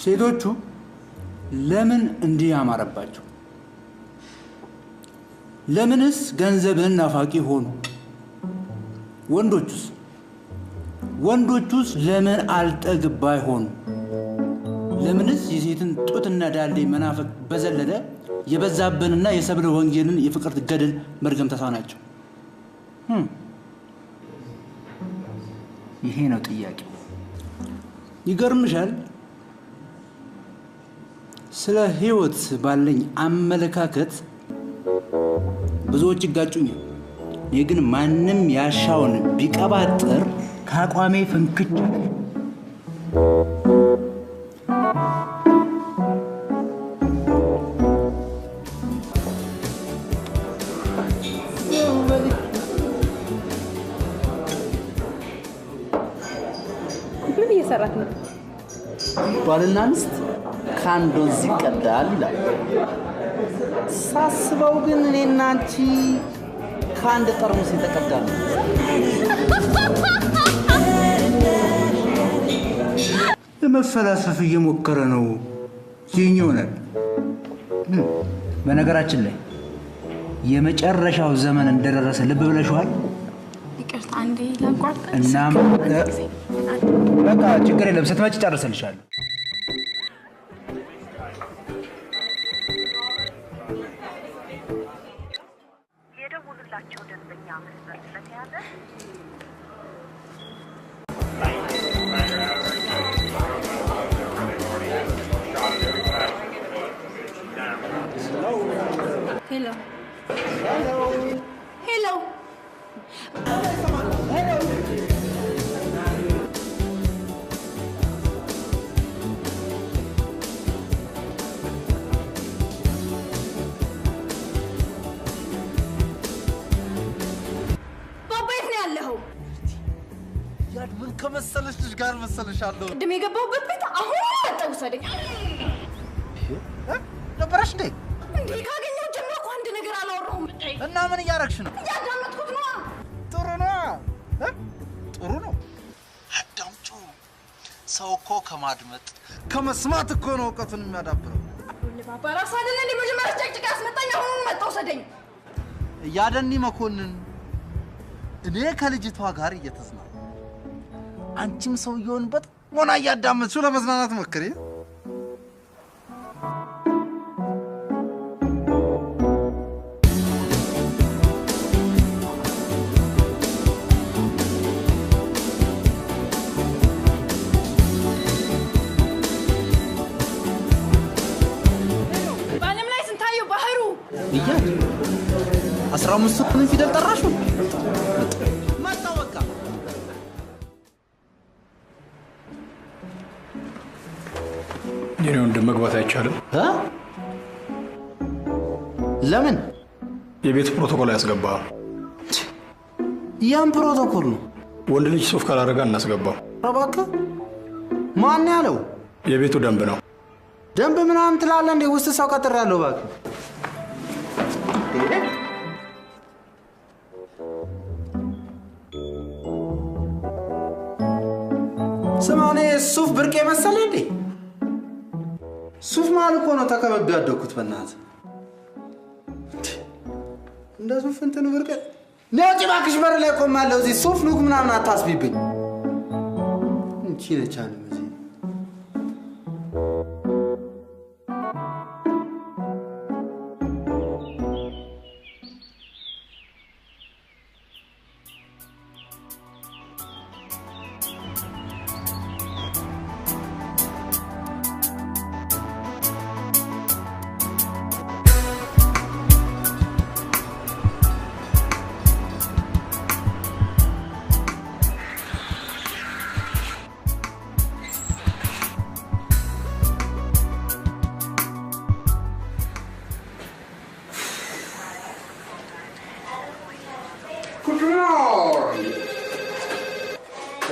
ሴቶቹ ለምን እንዲህ ያማረባቸው? ለምንስ ገንዘብን ናፋቂ ሆኑ? ወንዶቹስ ለምን አልጠግባይ ሆኑ? ለምንስ የሴትን ጡትና ዳሌ መናፈቅ በዘለለ የበዛብንና የሰብለ ወንጌልን የፍቅር ገድል መርገም ተሳናቸው? ይሄ ነው ጥያቄው። ይገርምሻል፣ ስለ ህይወት ባለኝ አመለካከት ብዙዎች ይጋጩኛል። እኔ ግን ማንም ያሻውን ቢቀባጥር ከአቋሜ ፍንክች ምን እየሰራክ ነው? ባልና ሚስት ከአንድ ወንዝ ይቀዳል ይላል። ሳስበው ግን እኔና አንቺ ከአንድ ጠርሙስ የተቀዳ ነው። ለመፈላሰፍ እየሞከረ ነው ይሆናል። በነገራችን ላይ የመጨረሻው ዘመን እንደደረሰ ልብ ብለሽዋል? ይቅርታ አንዴ ላቋርጥ። እናም በቃ ችግር የለም፣ ስትመጪ ጨርሰልሻለሁ። የደውሉላቸው ደንበኛ መስመር ስለተያዘ ሄሎ ሄሎ ምን ከመሰለሽ ልጅ ጋር መሰለሻለሁ? ቅድም የገባሁበት ቤት አሁን መጣው ሰደኝ ነበረሽ እንዴ? እንዴ ካገኘው ጀምሮ እኮ አንድ ነገር አላወራሁም። እና ምን እያረግሽ ነው? እያዳመጥኩት ነው። ጥሩ ነው ጥሩ ነው። አዳምጩ። ሰው እኮ ከማድመጥ ከመስማት እኮ ነው እውቀቱን የሚያዳብረው። ለባባ ራስ አይደለ እንዴ መጀመሪያ ጨቅጭቃ ያስመጣኝ አሁን መጣው ሰደኝ። ያደኒ መኮንን እኔ ከልጅቷ ጋር እየተዝናና አንቺም ሰውየውን በጥሞና እያዳመጥሽው ለመዝናናት ሞክሪ። በዓለም ላይ ስንታየው ባህሩ እያት 15 ፊደል ጠራሽው? መጣው በቃ የኔ ወንድም መግባት አይቻልም። ለምን? የቤት ፕሮቶኮል አያስገባም። ያን ፕሮቶኮል ነው። ወንድ ልጅ ሱፍ ካላረጋ እናስገባው። እባክህ ማን ያለው? የቤቱ ደንብ ነው። ደንብ ምናምን ትላለህ እንዴ? ውስጥ ሰው ቀጥሬያለሁ። እባክህ ስማ፣ እኔ ሱፍ ብርቅ መሰለህ እንዴ? ሱፍ ማለት እኮ ነው ተከበብ ያደኩት። በእናትህ እንደ ሱፍ እንትን ብርቅ ነው። እባክሽ በር ላይ ቆማለሁ። እዚህ ሱፍ ኑክ ምናምን አታስቢብኝ። እንቺ ነች አለ እዚህ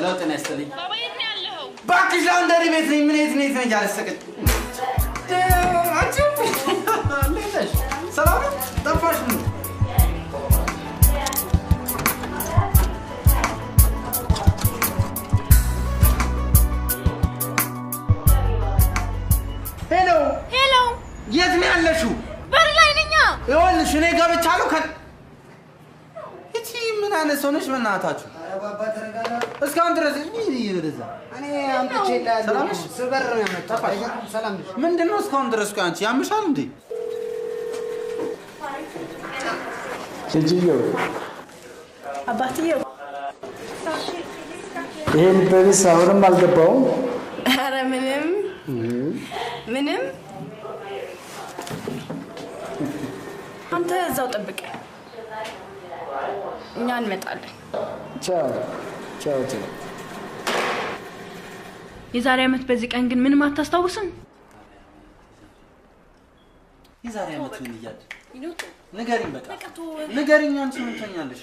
ለውጥ ነው ያስተልኝ። ባባ የት ነው ያለው? ባክሽ ላውንደሪ ቤት ነኝ። ምን የት ነኝ ያለሰቀጥ አንቺ ለለሽ ሰላም ጠፋሽ ነው? በእናታችሁ አባባ ተረጋጋ እስካሁን ድረስ ይወደዛ እኔ አምጥቼልሃለሁ ሰላም ነሽ ስበር ነው ያመጣው ሰላም ነሽ ምንድነው እስካሁን ድረስ ቆይ አንቺ ያምሻል እንዴ ልጅየው አባትየው ይሄን በቢስ አሁንም አልገባውም ኧረ ምንም አንተ እዛው ጠብቅ እኛ እንመጣለን ቻው የዛሬ ዓመት በዚህ ቀን ግን ምንም አታስታውስም የዛሬ ዓመት ምን ይያድ ንገሪኝ በቃ ንገሪኝ አንቺ ምን ትኛለሽ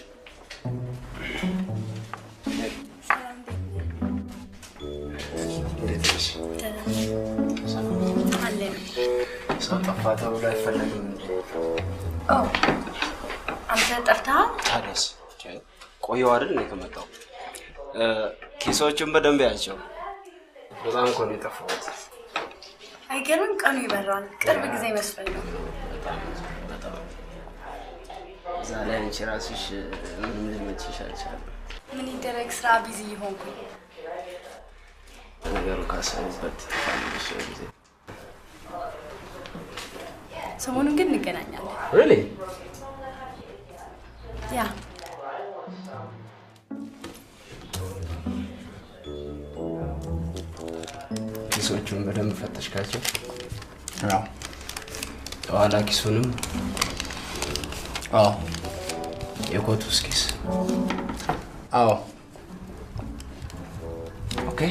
ሰንጠፋ ተብሎ አይፈለግም አንተ ጠርተሃል ታዲያስ ቆየው አይደል ነው ከመጣው ኪሶቹን በደንብ ያቸው በጣም እኮ ነው የጠፋሁት አይገርምም ቀኑ ይበራል ቅርብ ጊዜ መስሎኝ ነው ዛሬ አንቺ ራስሽ ምንም ልመችሽ አልቻለም ምን ይደረግ ስራ ቢዚ ይሆንኩኝ ነገሩ ካሰብበት ፋሚሊሽ ጊዜ ሰሞኑን ግን እንገናኛለን really ያ ኪሶቹን በደንብ ፈተሽካቸው አዎ ኋላ ኪሱንም አዎ የኮቱስ ኪስ አዎ ኦኬ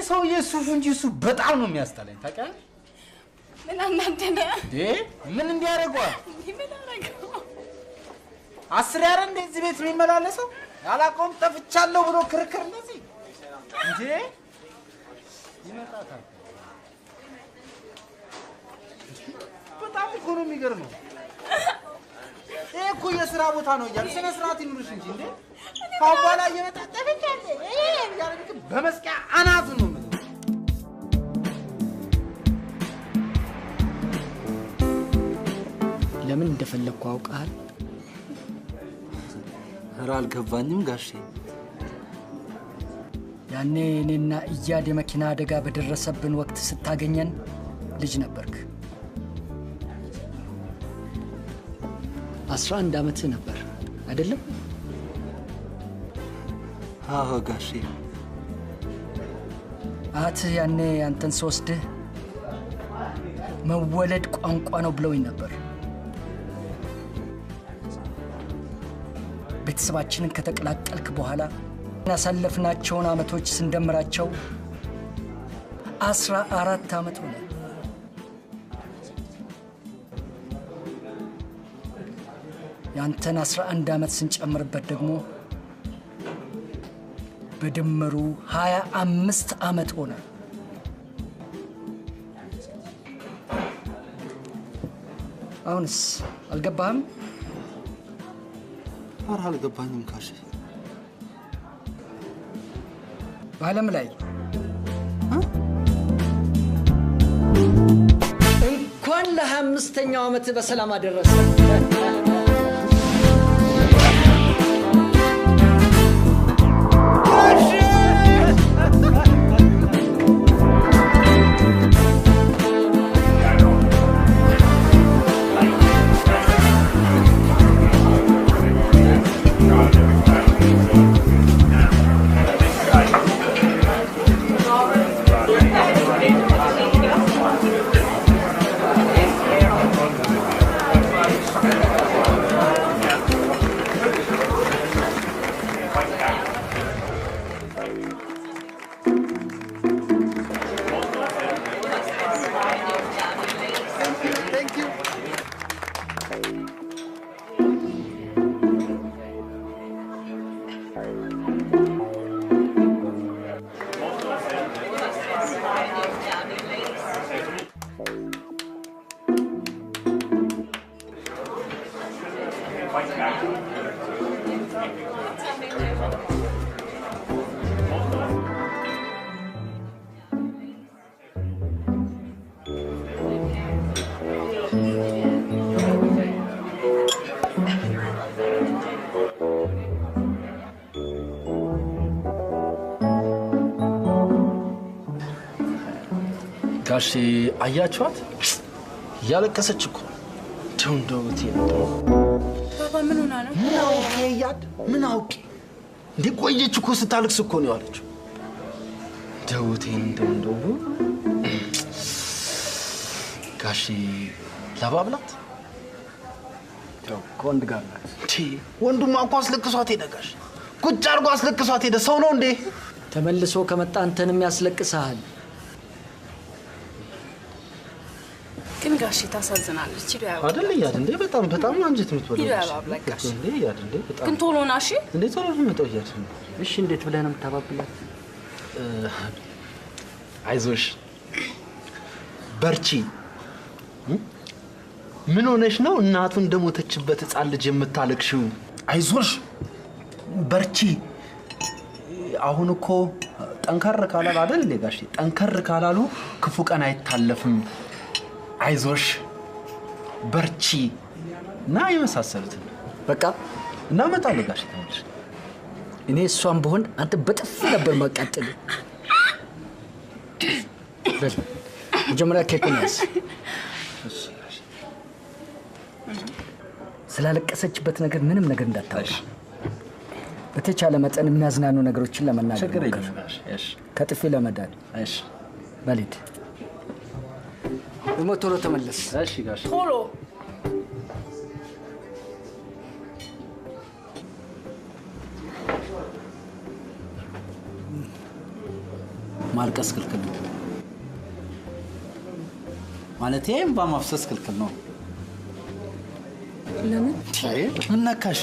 ሰውዬ ሱፍ እንጂ እሱ በጣም ነው የሚያስጠላኝ ታውቂያለሽ ምን አናደደ ምን እንዲያደርገዋል ምን አደረገው 10 ያረ እንደዚህ ቤት የሚመላለሰው ያላቆም ጠፍቻለሁ ብሎ ክርክር እንደዚህ እንጂ ይመጣታል በጣም እኮ ነው የሚገርመው እኮ የሥራ ቦታ ነው እያለ ስነ ስርዓት ይኑርሽ እንጂ እንዴ ካባላ እየመጣ ጠፍቻለሁ ያረግ በመስቂያ አናቱ ነው ለምን እንደፈለኩ አውቃል ኧረ አልገባኝም ጋሼ ያኔ እኔና እያድ የመኪና አደጋ በደረሰብን ወቅት ስታገኘን ልጅ ነበርክ 11 ዓመት ነበር አይደለም አዎ ጋሼ አትህ ያኔ አንተን ስወስድህ መወለድ ቋንቋ ነው ብለውኝ ነበር ቤተሰባችንን ከተቀላቀልክ በኋላ ያሳለፍናቸውን አመቶች ስንደምራቸው 14 ዓመት ሆነ ያንተን 11 ዓመት ስንጨምርበት ደግሞ በድምሩ 25 ዓመት ሆነ አሁንስ አልገባህም ኧረ አልገባኝም ጋሼ በዓለም ላይ እንኳን ለ25ኛው ዓመት በሰላም አደረሰ ጋሼ አያችኋት? ያለቀሰች እኮ እንደው ባባ ምን ሆና ነው? ምን አውቄ እንዴ ቆየች እኮ ስታለቅስ እኮ ነው ያለችው። ደውቴን እንደው ጋሼ ለባብላት ከወንድ ጋር ናት። ወንዱማ እኮ አስለቅሷት ሄደ ጋሼ። ቁጭ አድርጎ አስለቅሷት ሄደ። ሰው ነው እንዴ? ተመልሶ ከመጣ አንተንም ያስለቅስሃል። ግን ጋሼ ታሳዝናለች። ሂዱ ያው አይደል ያድ እንዴ በጣም አንጀት የምትበላው ሂዱ ያው አብላቃሽ እንዴ ያድ እንዴ በጣም ግን ቶሎ ና እሺ። እንዴ ቶሎ ነው የምመጣው ያድ። እሺ እንዴት ብለህ ነው የምታባብላት? አይዞሽ በርቺ። ምን ሆነሽ ነው እናቱ እንደሞተችበት ሕፃን ልጅ የምታለቅሽው? አይዞሽ በርቺ። አሁን እኮ ጠንከር ካላሉ አይደል ጋሼ? ጠንከር ካላሉ ክፉ ቀን አይታለፍም። አይዞሽ በርቺ እና የመሳሰሉት በቃ እናመጣለን ጋሼ። ተመልሽ እኔ እሷን በሆን አንተ በጥፍ ነበር ማቃጠል። መጀመሪያ ኬኩን ያዝ። ስላለቀሰችበት ነገር ምንም ነገር እንዳታወራ። በተቻለ መጠን የሚያዝናኑ ነገሮችን ለመናገር ችግር የለም ጋሼ። እሺ ከጥፊ ለመዳን። እሺ በሊድ ደግሞ ቶሎ ተመለስ። እሺ ጋሼ ቶሎ ማልቀስ ክልክል ነው ማለቴ እንባ ማፍሰስ ክልክል ነው። ለምን? ምን ነካሽ?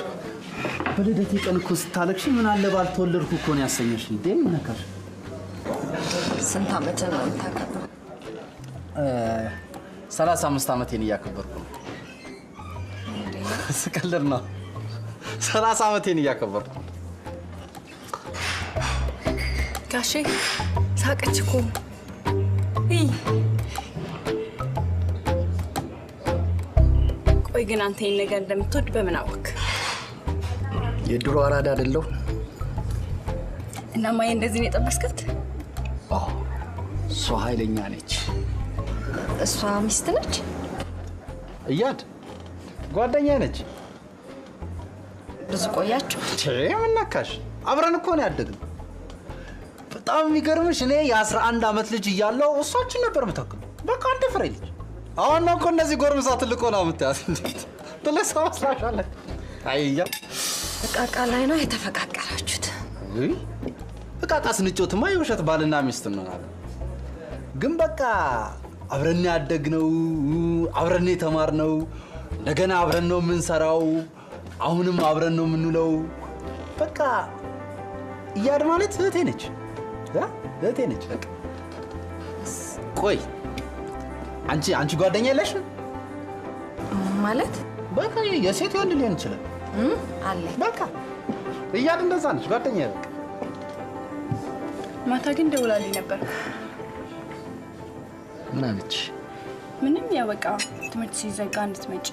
በልደቴ ቀን እኮ ስታለቅሽ ምን አለ ባልተወለድኩ እኮ ነው ያሰኘሽ። እንዴ ምን ነካሽ? ስንት ዓመት ነው የምታከብረው? 35 ዓመቴን እያከበርኩ ነው። ስቀልድ ነው። 30 ዓመቴን እያከበርኩ ነው። ጋሼ ሳቀች እኮ። ቆይ ግን አንተ ይሄን ነገር እንደምትወድ በምን አወቅ? የድሮ አራዳ አይደለሁ እና ማየ እንደዚህ ነው የጠበስከት? እሷ ኃይለኛ ነች። እሷ ሚስት ነች? እያድ ጓደኛ ነች። ብዙ ቆያችሁ? ምን ነካሽ? አብረን እኮ ነው ያደግነው። በጣም የሚገርምሽ እኔ የ11 ዓመት ልጅ እያለሁ እሷችን ነበር የምታክለው። በቃ አንድ ፍሬ ልጅ። አሁን ነው እኮ እንደዚህ ጎርምሳ ትልቅ ሆና የምታያት። ትልቅ ሰው መስላሻለች። አይያ እቃቃ ላይ ነው የተፈቃቀራችሁት? እቃቃ ስንጮትማ የውሸት ባልና ሚስት እንሆናለን። ግን በቃ አብረን ያደግነው፣ አብረን የተማርነው፣ እንደገና አብረን ነው የምንሰራው፣ አሁንም አብረን ነው የምንውለው። በቃ እያድ ማለት እህቴ ነች። እህቴ ነች በቃ። ቆይ አንቺ ጓደኛ የለሽም ማለት? በቃ የሴት ወንድ ሊሆን ይችላል አለ። በቃ እያድ እንደዛ ነች ጓደኛ። በቃ ማታ ግን ደውላልኝ ነበር። ምን አለች? ምንም ያው በቃ ትምህርት ሲዘጋ እንድትመጪ።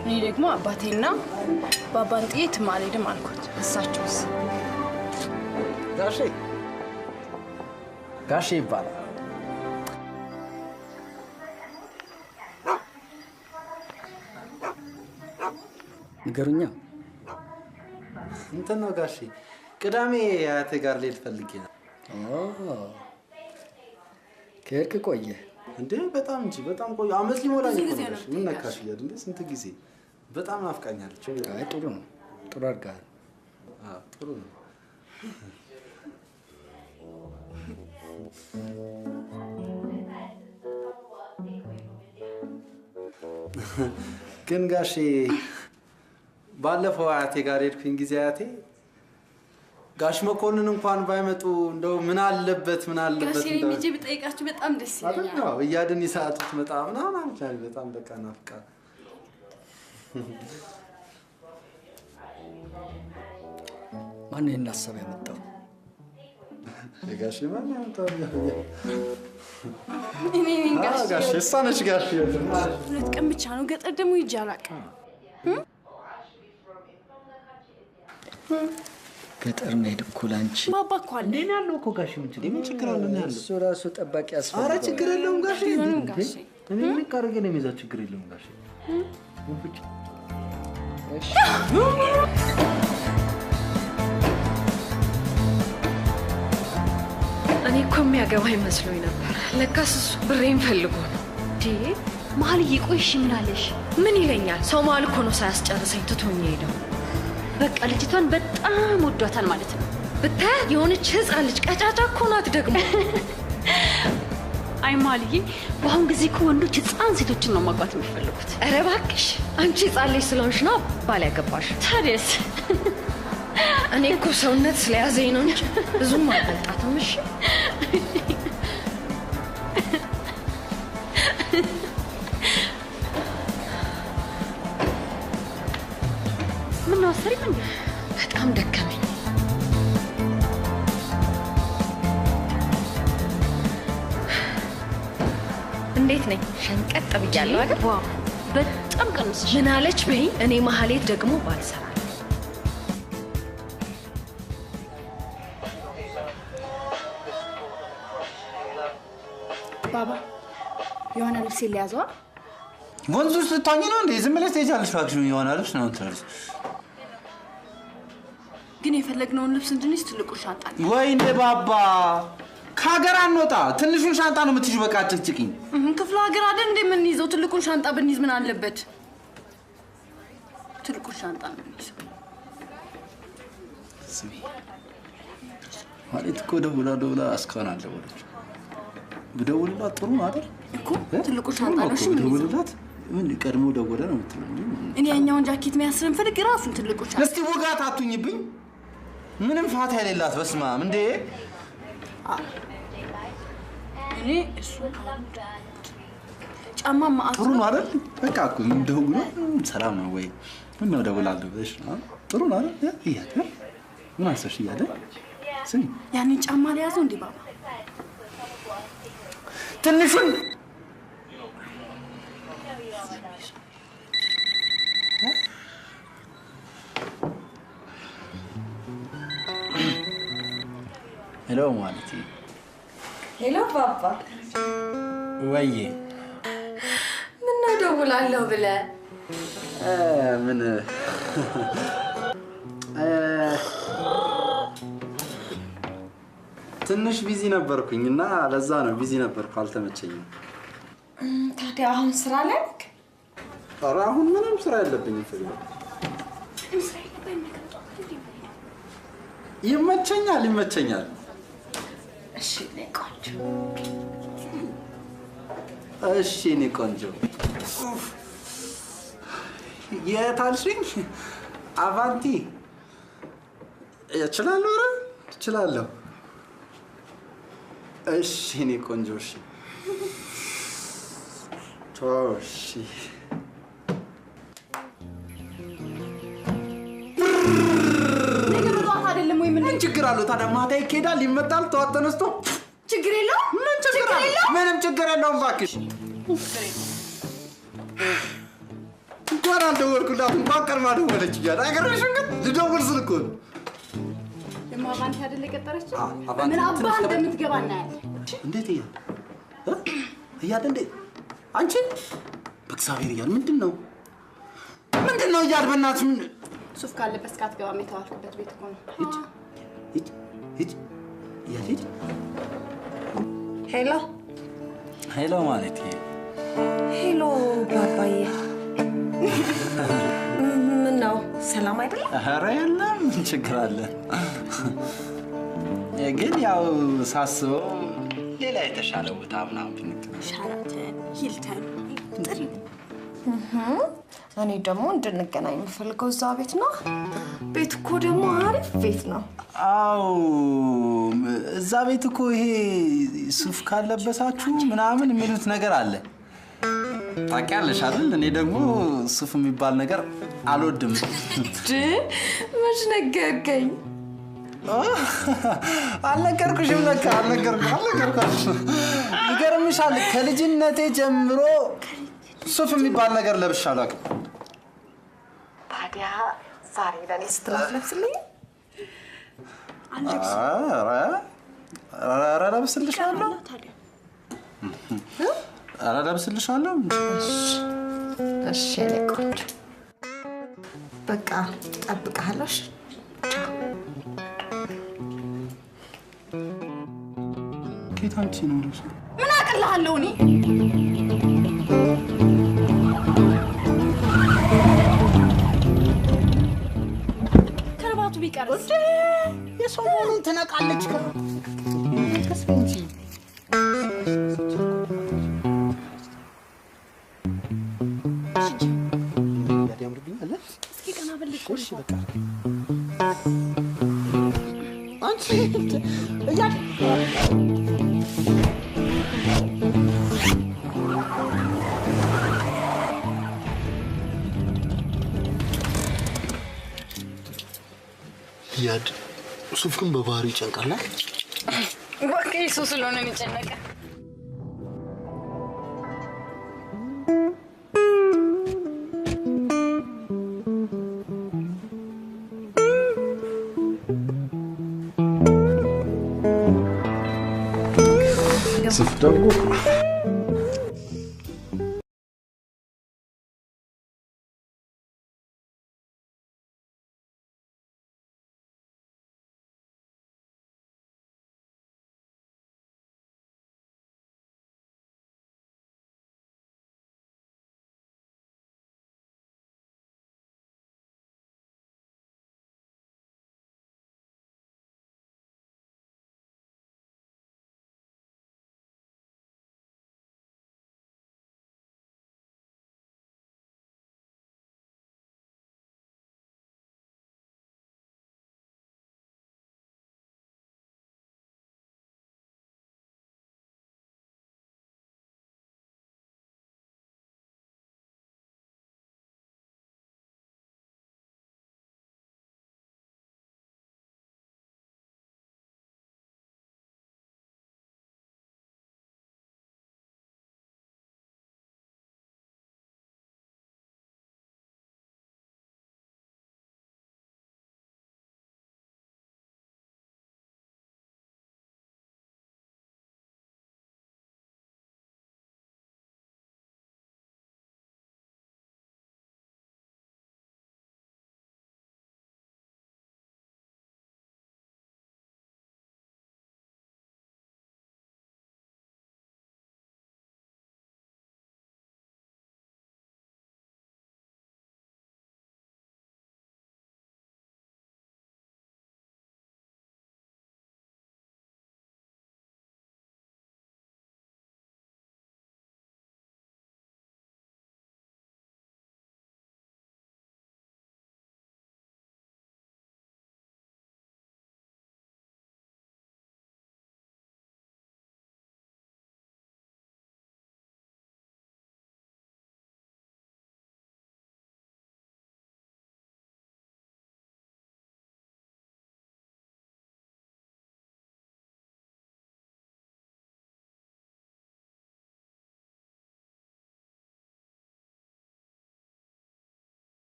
እኔ ደግሞ አባቴና ባባን ጥዬ የትም አልሄድም አልኩት። እሳቸውስ? ጋሼ ይባላል። ንገሩኛ። እንትን ነው ጋሼ፣ ቅዳሜ አያቴ ጋር ልሄድ ፈልጌ ነው። ከሄድክ ቆየ እንዴ? በጣም እንጂ በጣም ቆየ። አመት ሊሞላኝ እኮ ነው። ምን ነካሽ? እያድ እንዴ ስንት ጊዜ በጣም ናፍቃኛለች። አይ ጥሩ ነው፣ ጥሩ አድርገሃል። ጥሩ ነው። ግን ጋሼ ባለፈው አያቴ ጋር ሄድኩኝ ጊዜ አያቴ ጋሽ መኮንን እንኳን ባይመጡ እንደው ምን አለበት ጋሼ ልጄ ብጠይቃችሁ በጣም ደስ ይለኛል። አዎ እያድን ይሰዓቱ ትመጣ ምናምን አልቻለ። በጣም በቃ ናፍቃ። ማን ይሄን ሀሳብ ያመጣው? ጋሼ ማን ያመጣው? እኔ ጋሽ ጋሽ እሷነች ጋሽ ሁለት ቀን ብቻ ነው ገጠር ደግሞ ይጃላቅ ገጠር መሄድ እኮ ላንቺ ባባ እኮ አለ እኔ ያለው እኮ ጋሽ ምን ችግር አለ ነው ያለው እሱ ራሱ ጠባቂ ያስፈልጋል። ኧረ ችግር የለውም ጋሽ ጋሽ እኔ ምን ካረገ ነው የሚይዘው ችግር የለውም ጋሽ እሺ እኔ እኮ የሚያገባኝ መስሎኝ ነበር። ለካስ እሱ ብሬን ፈልጎ ነው። መሀልዬ ቆይሽ ምን አለሽ? ምን ይለኛል? ሰው መሀል እኮ ነው ሳያስጨርሰኝ ትቶኝ ሄደው። በቃ ልጅቷን በጣም ወዷታል ማለት ነው። ብታያት የሆነች ህፃን ልጅ ቀጫጫ እኮ ናት ደግሞ። አይ መሀልዬ፣ በአሁን ጊዜ እኮ ወንዶች ህፃን ሴቶችን ነው ማግባት የሚፈልጉት። ኧረ እባክሽ አንቺ ህፃን ልጅ ስለሆንሽ ነው ባል ያገባሽ። ታዲያስ? እኔ እኮ ሰውነት ስለያዘኝ ነው እንጂ ብዙም አልበልጣትም። እሺ ምን ነው አሰሪም እንዴ? በጣም ደከመኝ። እንዴት ነኝ? ሸንቀጥ ብያለሁ አይደል? ዋው በጣም ቀንስሽ። ምን አለች በይ። እኔ መሀሌት ደግሞ ባልሰራ ባባ የሆነ ልብስ ሊያዘዋ ወንዙ ውስጥ ልታኝ ነው እንዴ? ዝም ብለሽ ትሄጃለሽ እባክሽ። የሆነ ልብስ ነው ትላለች። ግን የፈለግነውን ልብስ እንድንይዝ ትልቁ ሻንጣ ነው። ወይኔ ባባ ከሀገር አንወጣ። ትንሹን ሻንጣ ነው የምትይዥው። በቃ አጭቅጭቅኝ። ክፍለ ሀገር አይደል እንደ የምንይዘው? ትልቁን ሻንጣ ብንይዝ ምን አለበት? ትልቁን ሻንጣ ነው የምንይዘው። ስሚ ማለት እኮ ደውላ እስካሁን አልደወለችም። ብደውልላት ጥሩ ነው አይደል እኮ? ትልቁ ሻንጣ ነው። እሺ ብደውልላት ምን ቀድሞ ደወለ ነው የምትለው? እኔ ያኛውን ጃኬት መያዝ ስለምፈልግ ራሱን ትልቁ ሻንጣ። እስቲ ወጋት አቱኝብኝ። ምንም ፋታ የሌላት በስመ አብ እንዴ! እኔ እሱ ጫማ ማአት ጥሩ ነው አይደል? በቃ እኮ እንደውሎ ሰላም ነው ወይ ምን ነው ደውላለሁ ብለሽ ነው? ጥሩ ነው አይደል? እያለ ምን አሰሽ እያለ ስሚ ያንን ጫማ ሊያዘው እንዴ ባባ? ትንሹን ሄሎ ማለት ሄሎ ባባ። ወይዬ ምን ነው ደውላለሁ ብለህ? ምን ትንሽ ቢዚ ነበርኩኝ እና ለዛ ነው ቢዚ ነበርኩ፣ አልተመቸኝም። ታዲያ አሁን ስራ ላይ ነህ? ኧረ አሁን ምንም ስራ የለብኝም። ይመቸኛል። እሺ እኔ ቆንጆ። እሺ እኔ ቆንጆ። የት አልሽኝ? አቫንቲ እችላለሁ። ኧረ እችላለሁ። እሺ እኔ ቆንጆ። እሺ እሺ ምን ችግር አለው ታዲያ? ማታ ይኬዳል፣ ይመጣል፣ ጠዋት ተነስቶ ችግር የለውም። ምን ችግር አለው? ምንም ችግር የለውም እባክሽ። እንኳን አልደወልኩላት እንኳን ቀድማ ደወለች እያለ አይገርምሽም? ግን ልደውል ስል እኮ ነው። ደግሞ አቫንቲ አይደል የቀጠረችው? ምን አባ እንደምትገባ እናያለን። እንዴት እያለ እንዴት አንቺ በእግዚአብሔር እያለ ምንድን ነው እያለ በእናትሽ ምን ሱፍ ካለበት ካትገባም የተዋልኩበት ቤት እኮ ነው። ሂጅ ሄሎ ማለት ሄሎ ባባዬ። ምን ነው ሰላም አይደለም? ኧረ የለም ምን ችግር አለ? ግን ያው ሳስበው ሌላ የተሻለ ቦታ ምናምን ብንገናኝ ሻራተን፣ ሂልተን ጥሪ። እኔ ደግሞ እንድንገናኝ የምፈልገው እዛ ቤት ነው። ቤት እኮ ደግሞ አሪፍ ቤት ነው። አዎ እዛ ቤት እኮ ይሄ ሱፍ ካለበሳችሁ ምናምን የሚሉት ነገር አለ። ታውቂያለሽ አይደል? እኔ ደግሞ ሱፍ የሚባል ነገር አልወድም። መች ነገርከኝ? አልነገርኩሽም? ለካ አልነገርኩሽ። ይገርምሻል ከልጅነቴ ጀምሮ ሱፍ የሚባል ነገር ለብሼ አላውቅም። ታዲያ ዛሬ ለኔ ስትለብስልኝ ኧረ ለብስልሻለሁ። ኧረ ለብስልሻለሁ። እሺ የኔ ቆንጆ በቃ እጠብቅሃለሁ። ከየት አንቺ ነው ልብሱ? ምን አቅልሃለሁ እኔ? ከርባቱ ቢቀርስ የሰው መሆኑን ትነቃለች። ከስሚ እንጂ ያምርብኛል። እስኪ ቀና በልሽ። እሺ በቃ አንቺ እያ ያድ ሱፍ ግን በባህሪው ይጨንቃል። በቃ እሱ ስለሆነ የሚጨነቀ ሱፍ ደግሞ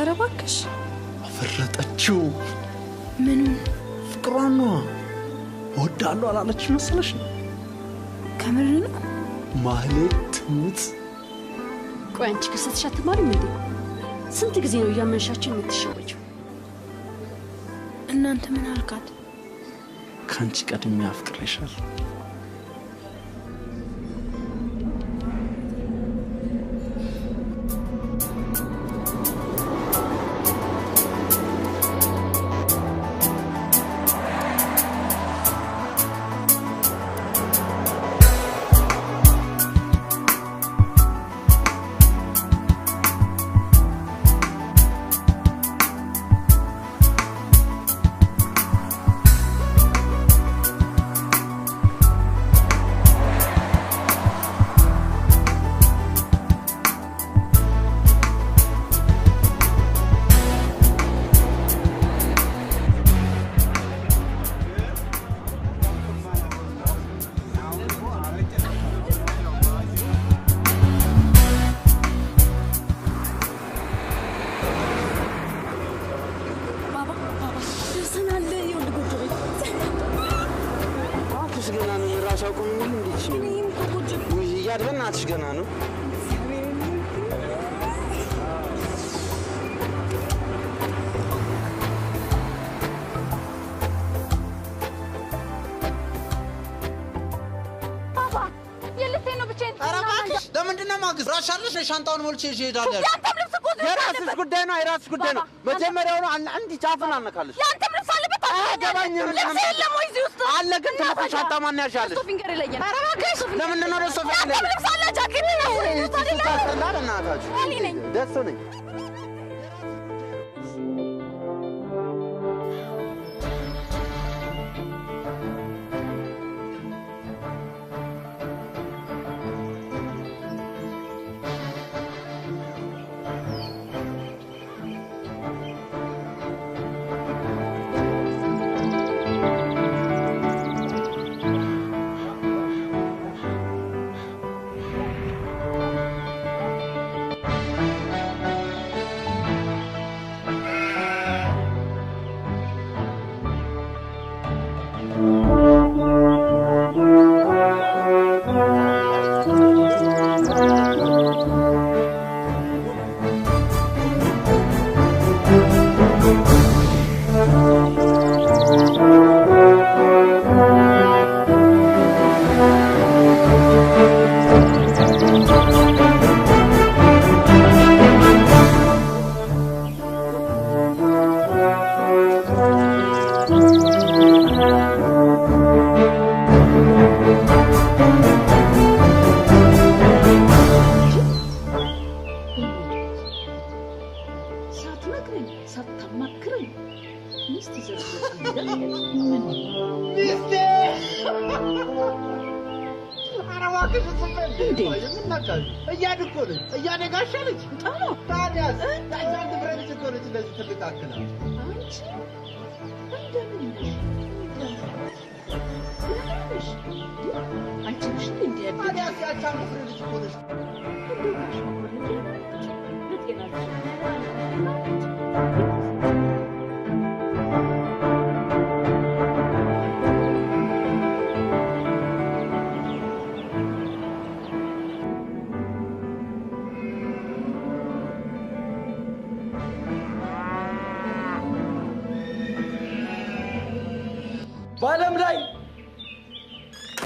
ኧረ እባክሽ አፈረጠችው። ምኑን? ፍቅሯን ነው። እወዳለሁ አላለች መሰለሽ? ከምር ነው? ማህሌት ትሙት። ቆይ አንቺ ከሰትሽ አትማሪም እንዴ? ስንት ጊዜ ነው እያመንሻቸው የምትሸወጂው? እናንተ ምን አልካት? ከአንቺ ቀድሜ አፍቅሬሻለሁ። ሻንጣውን ሞልቼ ይሄዳል። የራስሽ ጉዳይ ነው፣ የራስሽ ጉዳይ ነው። መጀመሪያው ነው አንድ ጫፍን አነካለሽ። ያንተም ልብስ አለበት አገባኝ ነው የለም ወይ እዚህ ውስጥ አለ። ግን ትልቁ ሻንጣ ማን ያሻለሽ? ሶፊን ጋር ይለየን። ኧረ እባክሽ ለምን ነው ደስ ሶፊ አለ? ያንተም ልብስ አለ፣ ጃኬት ነው። ታላላ እናታችሁ እኔ ነኝ ደስ ነኝ።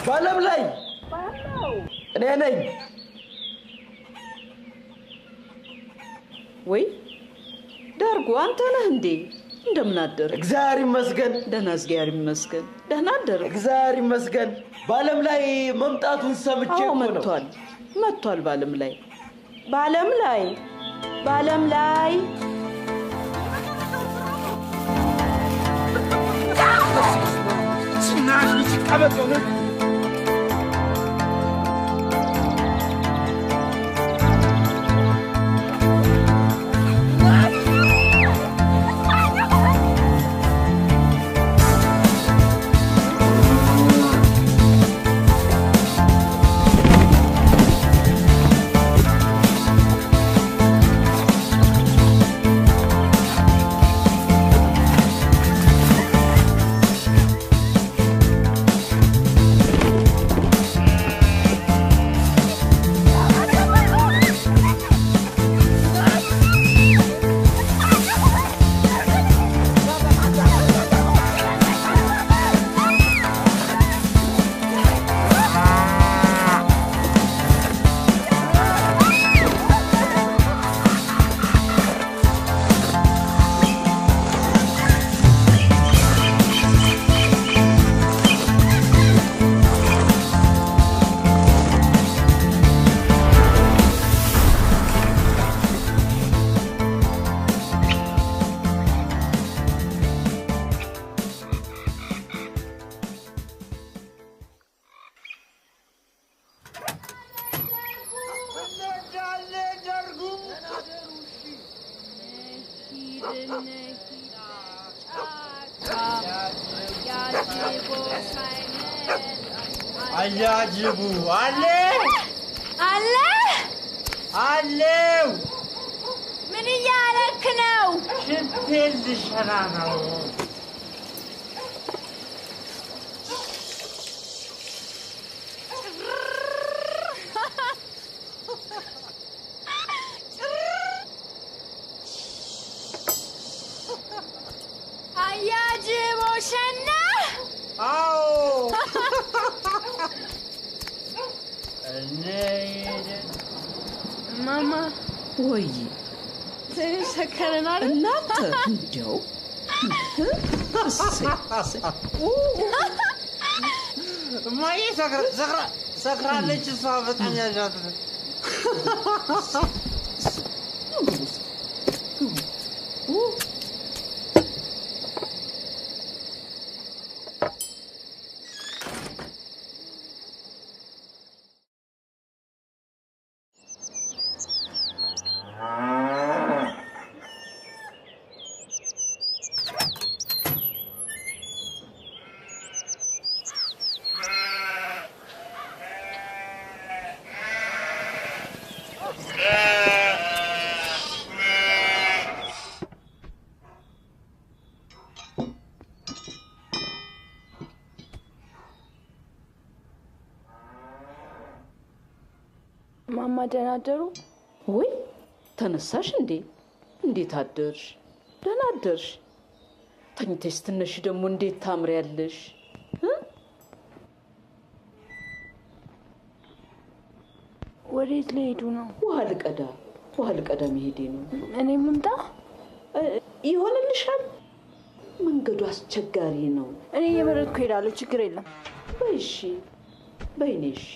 በዓለም ላይ እኔ ነኝ። ወይ ዳርጎ አንተ ነህ እንዴ? እንደምን አደርክ? እግዚአብሔር ይመስገን። ደህና እግዚአብሔር ይመስገን። ደህና አደርክ? እግዚአብሔር ይመስገን። በዓለም ላይ መምጣቱን ሰምቼ እኮ ነው። መጥቷል። በዓለም ላይ በዓለም ላይ ስናሽ ይቀበጥ ነው። አያጅቡ አለ አለ አለው ምን እያለክ ነው? ሽንቴን ልሸና ነው። አያጅቦ ሸና አዎ ማማ ወይ ሰከረናል እናንተ እንደው ማይ ሰክራለች እሷ በጣም ያዣት ነው። ማማ ደህና አደሩ? ወይ ተነሳሽ እንዴ? እንዴት አደርሽ? ደህና አደርሽ? ተኝተሽ ስትነሺ ደግሞ እንዴት ታምሪያለሽ? ወዴት ልሄዱ ነው? ውሃ ልቀዳ መሄዴ ነው። እኔ ምምጣ? ይሆንልሻል። መንገዱ አስቸጋሪ ነው። እኔ እየመረጥኩ እሄዳለሁ። ችግር የለም። በይ እሺ፣ በይ ነይ እሺ።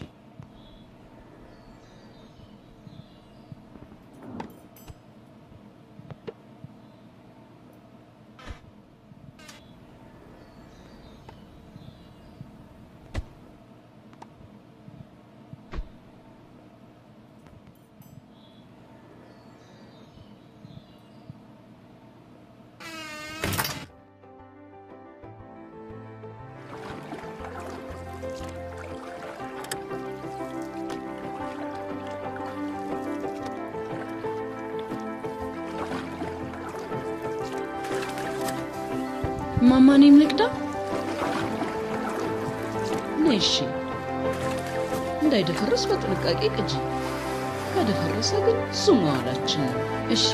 ማማ እኔም ልቅዳ? ነይ እሺ። እንዳይደፈርስ በጥንቃቄ ቅጂ። ከደፈረሰ ግን ሱም ዋላችን። እሺ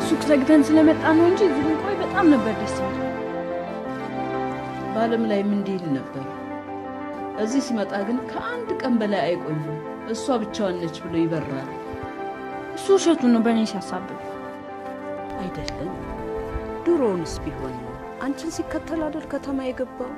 ሱቅ ዘግተን ስለመጣ ነው እንጂ እዚህ ብንቆይ በጣም ነበር ደስ የሚለው። በዓለም ላይ ምን እንዲል ነበር? እዚህ ሲመጣ ግን ከአንድ ቀን በላይ አይቆይም። እሷ ብቻዋን ነች ብሎ ይበራል። እሱ ውሸቱን ነው በእኔ ሲያሳብብ። አይደለም ድሮውንስ ቢሆን አንቺን ሲከተል አይደል ከተማ የገባው?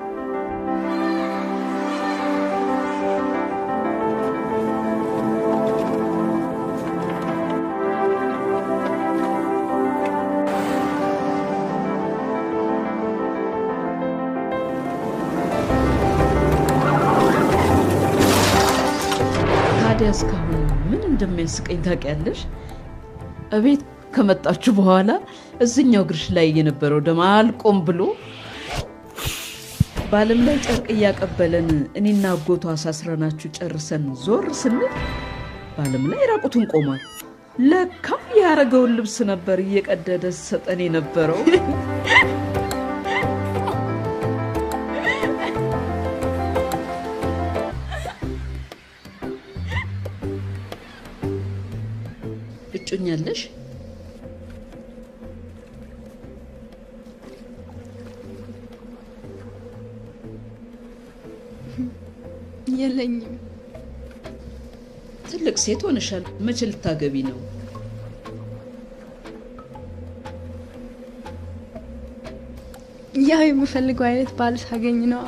ታዲያ እስካሁን ምን እንደሚያስቀኝ ታውቂያለሽ? እቤት ከመጣችሁ በኋላ እዚህኛው ግርሽ ላይ የነበረው ደም አልቆም ብሎ በዓለም ላይ ጨርቅ እያቀበለን እኔና አጎቷ አሳስረናችሁ ጨርሰን ዞር ስንል በዓለም ላይ ራቁቱን ቆሟል። ለካ ያረገውን ልብስ ነበር እየቀደደ ሰጠን የነበረው። እጮኛለሽ? የለኝም። ትልቅ ሴት ሆነሻል። መቼ ልታገቢ ነው? ያው የምፈልገው አይነት ባል ሳገኝ ነው።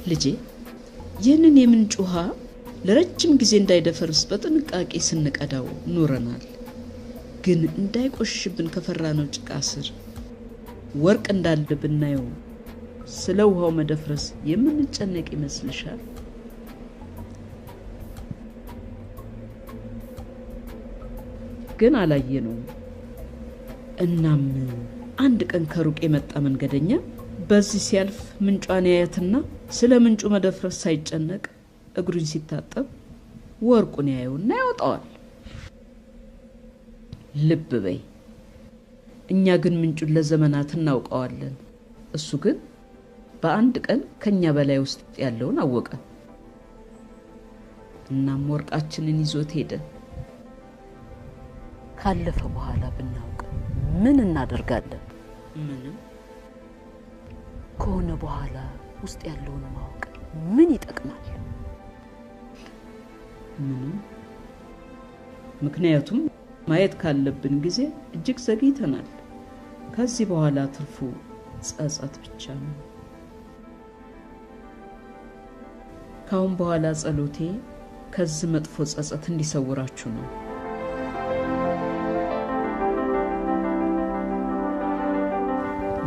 ልጄ ይህንን የምንጭ ውሃ ለረጅም ጊዜ እንዳይደፈርስ በጥንቃቄ ስንቀዳው ኑረናል። ግን እንዳይቆሽሽብን ከፈራነው ጭቃ ስር ወርቅ እንዳለ ብናየው ስለ ውሃው መደፍረስ የምንጨነቅ ይመስልሻል? ግን አላየነውም። እናም አንድ ቀን ከሩቅ የመጣ መንገደኛ በዚህ ሲያልፍ ምንጯን ያያትና ስለ ምንጩ መደፍረስ ሳይጨነቅ እግሩን ሲታጠብ ወርቁን ያየውና ያወጣዋል። ልብ በይ። እኛ ግን ምንጩን ለዘመናት እናውቀዋለን። እሱ ግን በአንድ ቀን ከኛ በላይ ውስጥ ያለውን አወቀ። እናም ወርቃችንን ይዞት ሄደ። ካለፈ በኋላ ብናውቅ ምን እናደርጋለን? ምንም። ከሆነ በኋላ ውስጥ ያለውን ማወቅ ምን ይጠቅማል? ምንም። ምክንያቱም ማየት ካለብን ጊዜ እጅግ ዘግይተናል። ከዚህ በኋላ ትርፉ ጸጸት ብቻ ነው። ካሁን በኋላ ጸሎቴ ከዚህ መጥፎ ጸጸት እንዲሰውራችሁ ነው።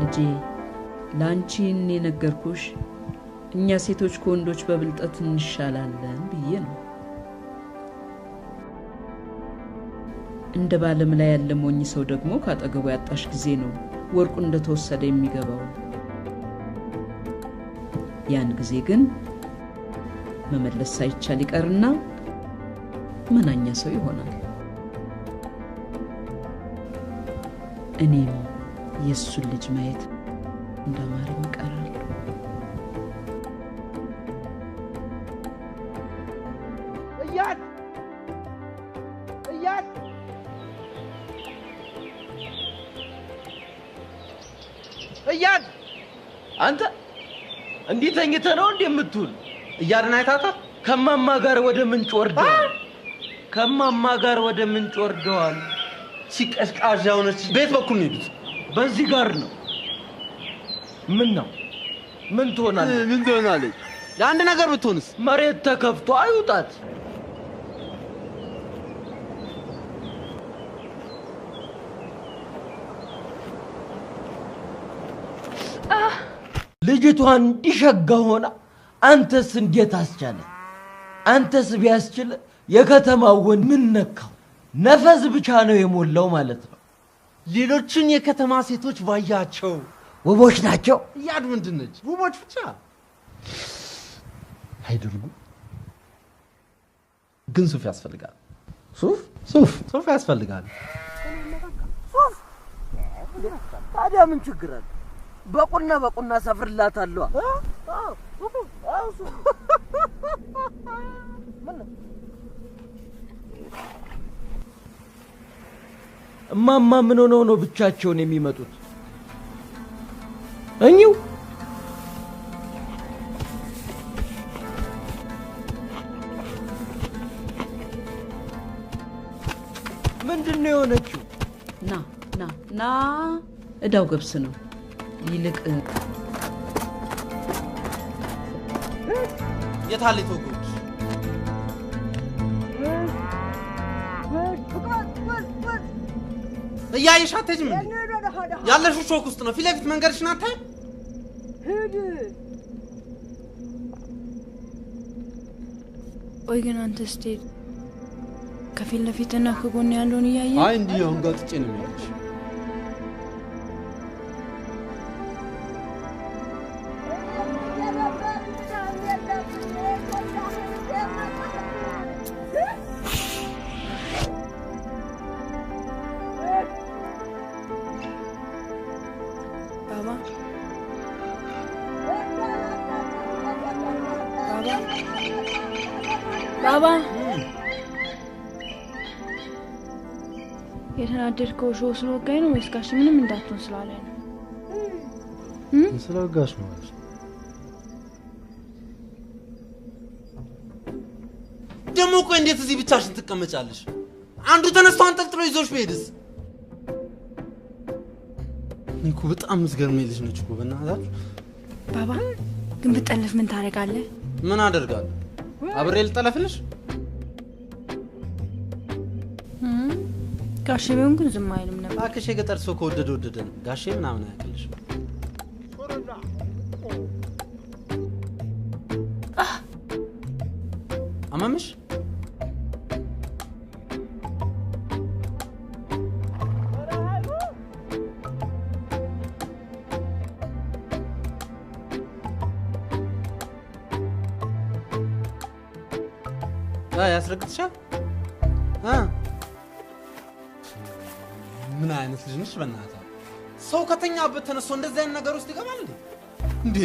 ልጄ ላንቺ እኔ ነገርኩሽ እኛ ሴቶች ከወንዶች በብልጠት እንሻላለን ብዬ ነው። እንደ ባለም ላይ ያለ ሞኝ ሰው ደግሞ ካጠገቡ ያጣሽ ጊዜ ነው ወርቁ እንደተወሰደ የሚገባው። ያን ጊዜ ግን መመለስ ሳይቻል ይቀርና መናኛ ሰው ይሆናል። እኔም የሱን ልጅ ማየት እንደማረኝ ይቀራል። እያድ አንተ እንዴት ተኝተህ ነው እንደምትውል? እያድን አይታታል? ከማማ ጋር ወደ ምንጭ ወርደዋል። ከማማ ጋር ወደ ምንጭ ወርደዋል። ሲቀዝቃዣ ሆነች። ቤት በኩል ነው የሄዱት? በዚህ ጋር ነው። ምን ነው? ምን ትሆናለች? ምን ትሆናለች? ለአንድ ነገር ብትሆንስ? መሬት ተከፍቶ አይውጣት። ልጅቷ እንዲሸጋ ሆና አንተስ እንዴት አስቻለ? አንተስ ቢያስችል የከተማው ወንድ ምን ነካው? ነፈስ ብቻ ነው የሞላው ማለት ነው። ሌሎችን የከተማ ሴቶች ባያቸው ውቦች ናቸው። እያድ ምንድን ነች? ውቦች ብቻ አይደርጉ። ግን ሱፍ ያስፈልጋል። ሱፍ ያስፈልጋል። ታዲያ ምን ችግር አለ? በቁና ሰፍርላታለሁ። እማማ ምን ሆነው ነው ብቻቸውን የሚመጡት? እኚው ምንድነው የሆነችው? ና እዳው ገብስ ነው። ይልቅ የታለ ተጎች? እያየሽ አትሄጂም እንዴ? ያለሽው ሾክ ውስጥ ነው። ፊት ለፊት መንገድሽን አታይም? ሂድ። ቆይ ግን አንተ ስትሄድ ከፊት ለፊትና ከጎን ያለውን እያየህ? አይ እንዲህ አሁን ጋጥጬ ነው የሚሄድሽ። ባባ የተናደድከው ሾው ስለወጋኝ ነው ወይስ ጋሽ ምንም እንዳትሆን ስላለኝ ነው? ስለወጋሽ ነው። ደግሞ ቆይ እንዴት እዚህ ብቻሽን ትቀመጫለሽ? አንዱ ተነስቶ አንጠልጥሎ ይዞሽ ቢሄድስ? እኮ በጣም ምስገርመኝ ልጅ ነች እኮ በእናታችሁ። ባባ ግን ብጠልፍ ምን ታደርጋለህ? ምን አደርጋለሁ? አብሬ ልጠለፍልሽ? ጋሼ ቢሆን ግን ዝም አይልም ነበር። እባክሽ የገጠር ሰው ከወደደ ወደደ ነው። ጋሼ ምናምን አያውቅልሽ። አማምሽ ያስረግጥሻል? ምን አይነት ልጅ ነሽ? በእናትህ ሰው ከተኛበት ተነስቶ እንደዚህ አይነት ነገር ውስጥ ይገባል እንዴ? እንዴ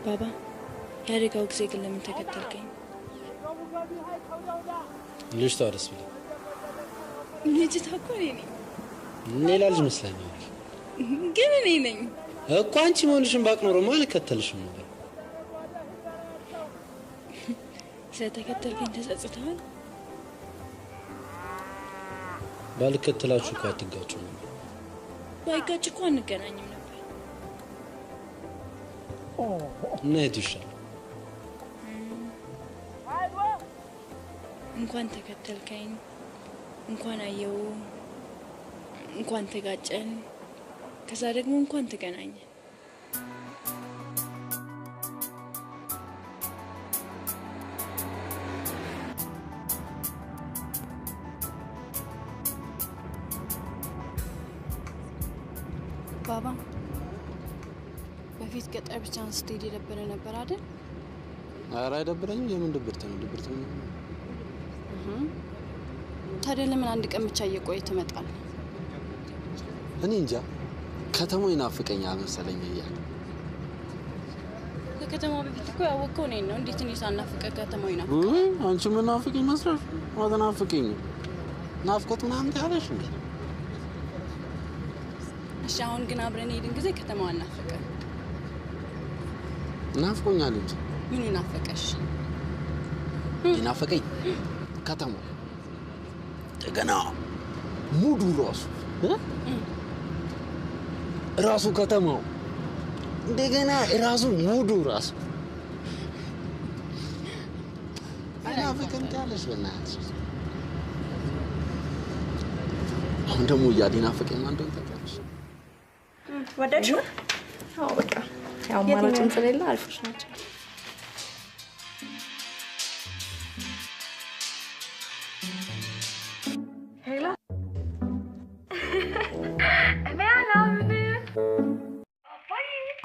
ባባ ያደጋው ጊዜ ግን ለምን ተከተልከኝ? ልጅ ታደስ ብለ ልጅቷ እኮ እኔ ነኝ። ሌላ ልጅ መስለኛል። ግን እኔ ነኝ እኮ። አንቺ መሆንሽን ባቅ ኖሮማ አልከተልሽም ነበር። ስለተከተልከኝ ተጸጽተሃል? ባልከተላችሁ እኮ አትጋጩ ነበር። ባይጋጭ እኮ አንገናኝም ነበር። እና የቱ ይሻላል? እንኳን ተከተልከኝ፣ እንኳን አየው፣ እንኳን ተጋጨን፣ ከዛ ደግሞ እንኳን ተገናኘን። ባባ በፊት ገጠር ብቻህን ስትሄድ የደበረ ነበር አይደል? ኧረ አይደብረኝም። የምን ድብርት ነው? ድብርት ነው። ታዲያ ለምን አንድ ቀን ብቻ እየቆየ ትመጣለህ? እኔ እንጃ ከተማው ይናፍቀኛል መሰለኝ እያለ ከከተማው በፊት እኮ ያወቅኸው እኔን ነው። እንዴት እኔ ሳናፍቅህ ከተማው ይናፍቅ? አንቺ ምን ናፍቀኝ መስሎሽ? አትናፍቀኝ። ናፍቆት ምናምን ታያለሽ እንዴ? እሺ አሁን ግን አብረን ሄድን ጊዜ ከተማው አናፈቀ? ናፍቆኛል እንጂ ምን ናፈቀሽ? ይናፈቀኝ ከተማው እንደገና ሙዱ ራሱ ከተማው እንደገና ራሱ ሙዱ ራሱ ናፍቀኝ ታለሽ በእናትሽ። አሁን ደግሞ ያዲናፈቀኝ ማን እንደሆነ ታውቂያለሽ? ወደድሽው? አዎ በቃ ያው ማራጭም ስለሌለ አልፎሽ ናቸው። ሄላ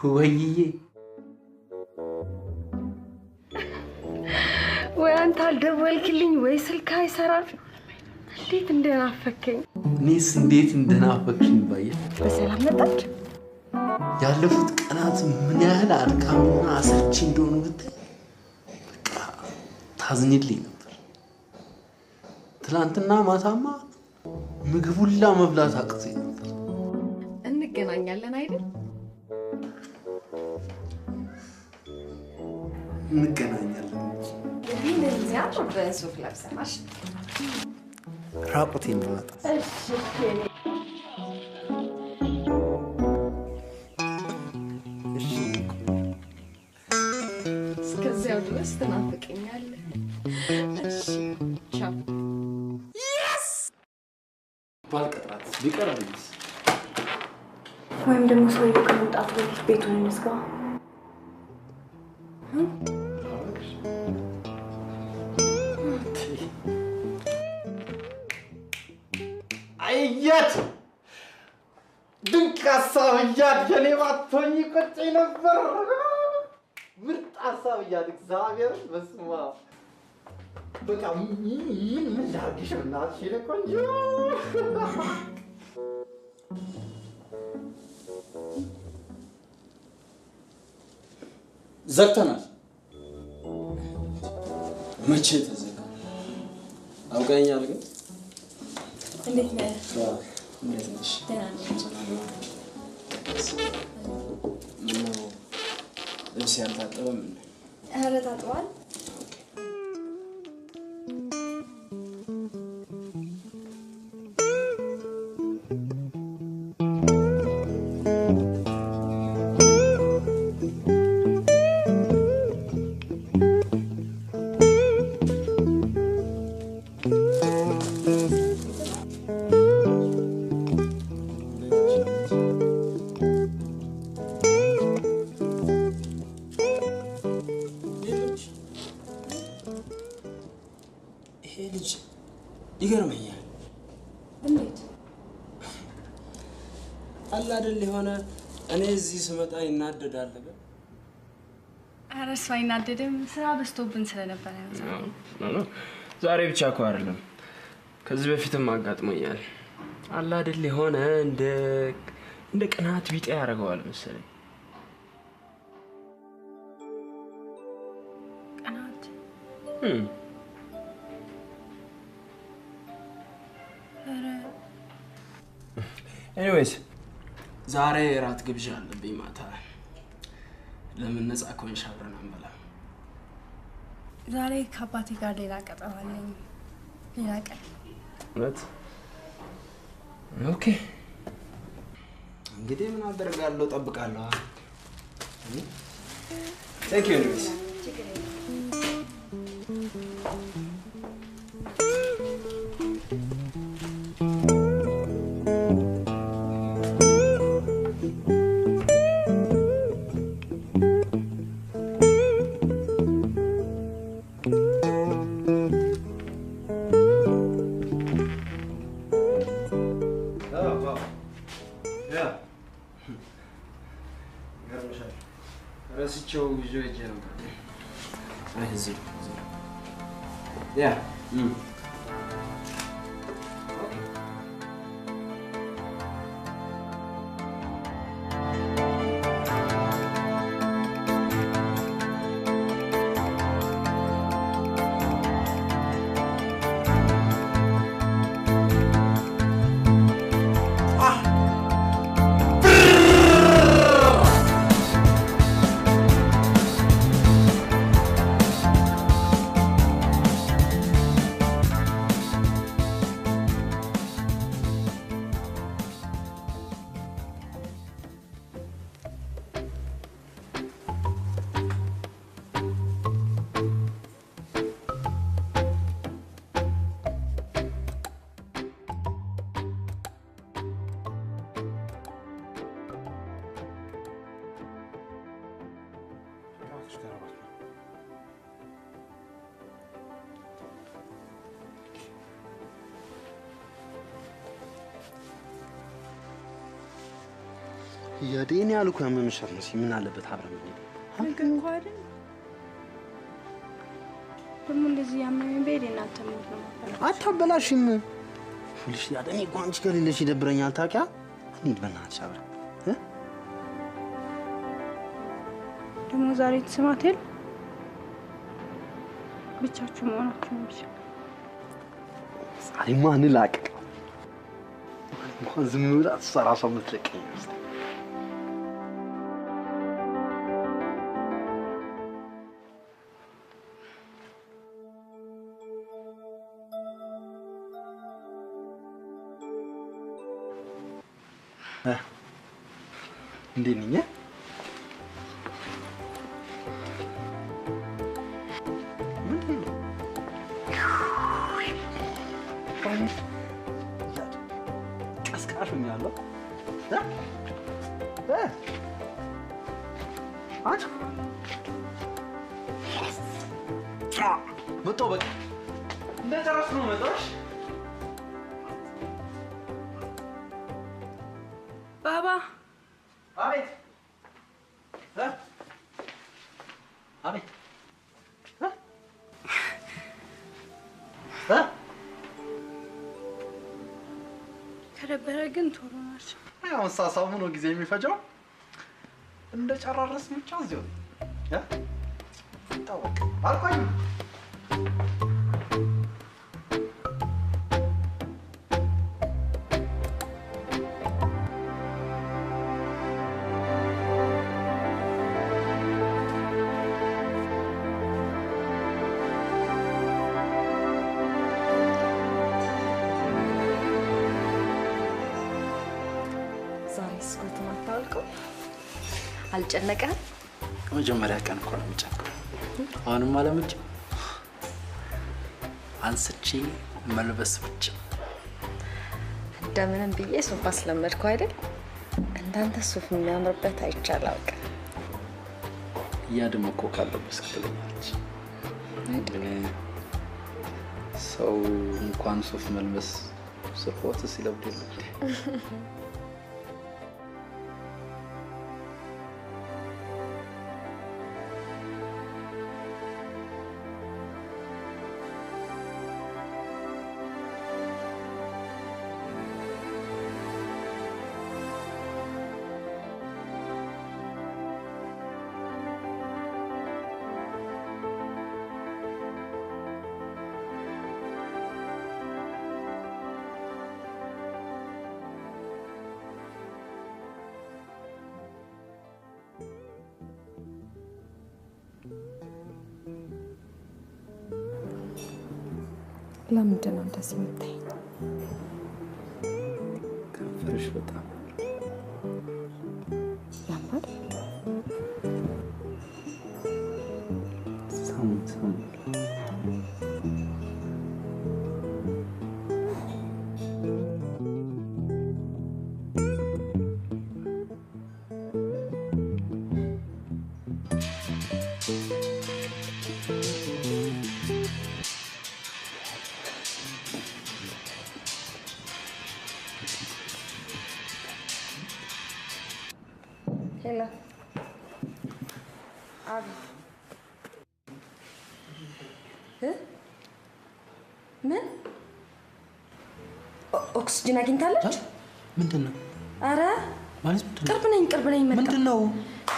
ወይዬ ወይ አንተ አልደወልክልኝ ወይ ስልክ አይሰራም። እንዴት እንደናፈከኝ። እኔስ እንዴት እንደናፈቅሽኝ ባየ። በሰላም መጣች። ያለፉት ቀናት ምን ያህል አድካሚና አሰልቺ እንደሆኑ ብታይ በቃ ታዝኝልኝ ነበር። ትላንትና ማታማ ምግብ ሁላ መብላት አቅቶኝ ነበር። እንገናኛለን አይደል? እንገናኛለን። እንደዚያ በሱፍ ለብሰናሽ ራቁቴን ነው። እስከዚያው ድረስ ትናፍቀኛለህ። እሺ ቻው። ባልቀጥራት ቢቀርብኝስ? ወይም ደግሞ ሰውየው ከመምጣቱ በፊት ቤቱን እንዝጋ። አያት ድንቅ ሀሳብ እያት የኔ ባትሆኝ ቆጨኝ ነበር። ምርጥ ሀሳብ እያት እግዚአብሔር በስመ አብ። በቃ ምን ላድርግሽ በእናትሽ የኔ ቆንጆ። ዘግተናል። መቼ ተዘጋ? አውቀኛል ግን እንዴት ነህ? እንዴት ነሽ? ደህና ነኝ። ምነው ልብስ ያልታጠበም? ኧረ ታጥቧል። ይገርመኛል። እንዴት አለ አይደል የሆነ እኔ እዚህ ስመጣ ይናደዳል ግን ኧረ እሱ አይናደድም። ስራ በዝቶብን ስለነበረ ነው። ዛሬ ብቻ እኮ አይደለም ከዚህ በፊትም አጋጥሞኛል። አለ አይደል የሆነ እንደ ቅናት ቢጤ ያደርገዋል መሰለኝ። ቅናት ኤኒዌይስ ዛሬ ራት ግብዣ አለብኝ ማታ። ለምን ነፃ ከሆንሽ አብረን አንበላ? ዛሬ ከአባቴ ጋር ሌላ ቀጠሮ አለኝ። ሌላ ቀን እውነት? ኦኬ እንግዲህ ምን አደርጋለሁ? እጠብቃለሁ። ቴንክ ዩ ኤኒዌይስ Yeah. ያዴን ያልኩ ያመምሻል ነው ምን አለበት አብረን እንዴ ግን እንኳን ደግሞ እንደዚህ ያመመኝ በሌላ ተሞት ነው አታበላሽም ፍልሽ ያደኔ ጓንጭ ከሌለሽ ይደብረኛል ታውቂያ እንዴ በእናትሽ አብረን ደግሞ ዛሬ ተሰማተል ብቻችሁ መሆናችሁ ነው ብቻ ዛሬ ማን ላቀቅ እንኳን ዝም ብላ ተሰራሷ ምትለቀኝ ነው እንዴት ነኝ ቀስቃሽኛለሁ አንቺ መጣሁ በቃ እንደጨረስኩ ነው መጣሽ ባባ አቤት አቤት ከደበረ ግን ቶሎ ናቸው አሁን ሳሳሙ ነው ጊዜ የሚፈጀው እንደጨራረስ ብቻ እዚሁ ታወቅ አልቆይም አልጨነቀህም? መጀመሪያ ቀን እኮ ነው የምጨነቀው። አሁንም አለምጭ አንስቼ መልበስ ብቻ እንደምንም ብዬ ሱፍ አስለመድኩ አይደል? እንዳንተ ሱፍ የሚያምርበት አይቻል አውቅ እያደመኮ ካለበስ ትለኛለች። ሰው እንኳን ሱፍ መልበስ ስርቆት ሲለብድ ለምንድን ነው እንደዚህ የምታይኝ? ከንፈርሽ በጣም ያምራል። ሳም ሄሎ አቢ ምን ኦክስጅን አግኝታለች? ምንድን ነው? አረ ማለት ምንድን ነው? ቅርብ ነኝ መጣ። ምንድን ነው?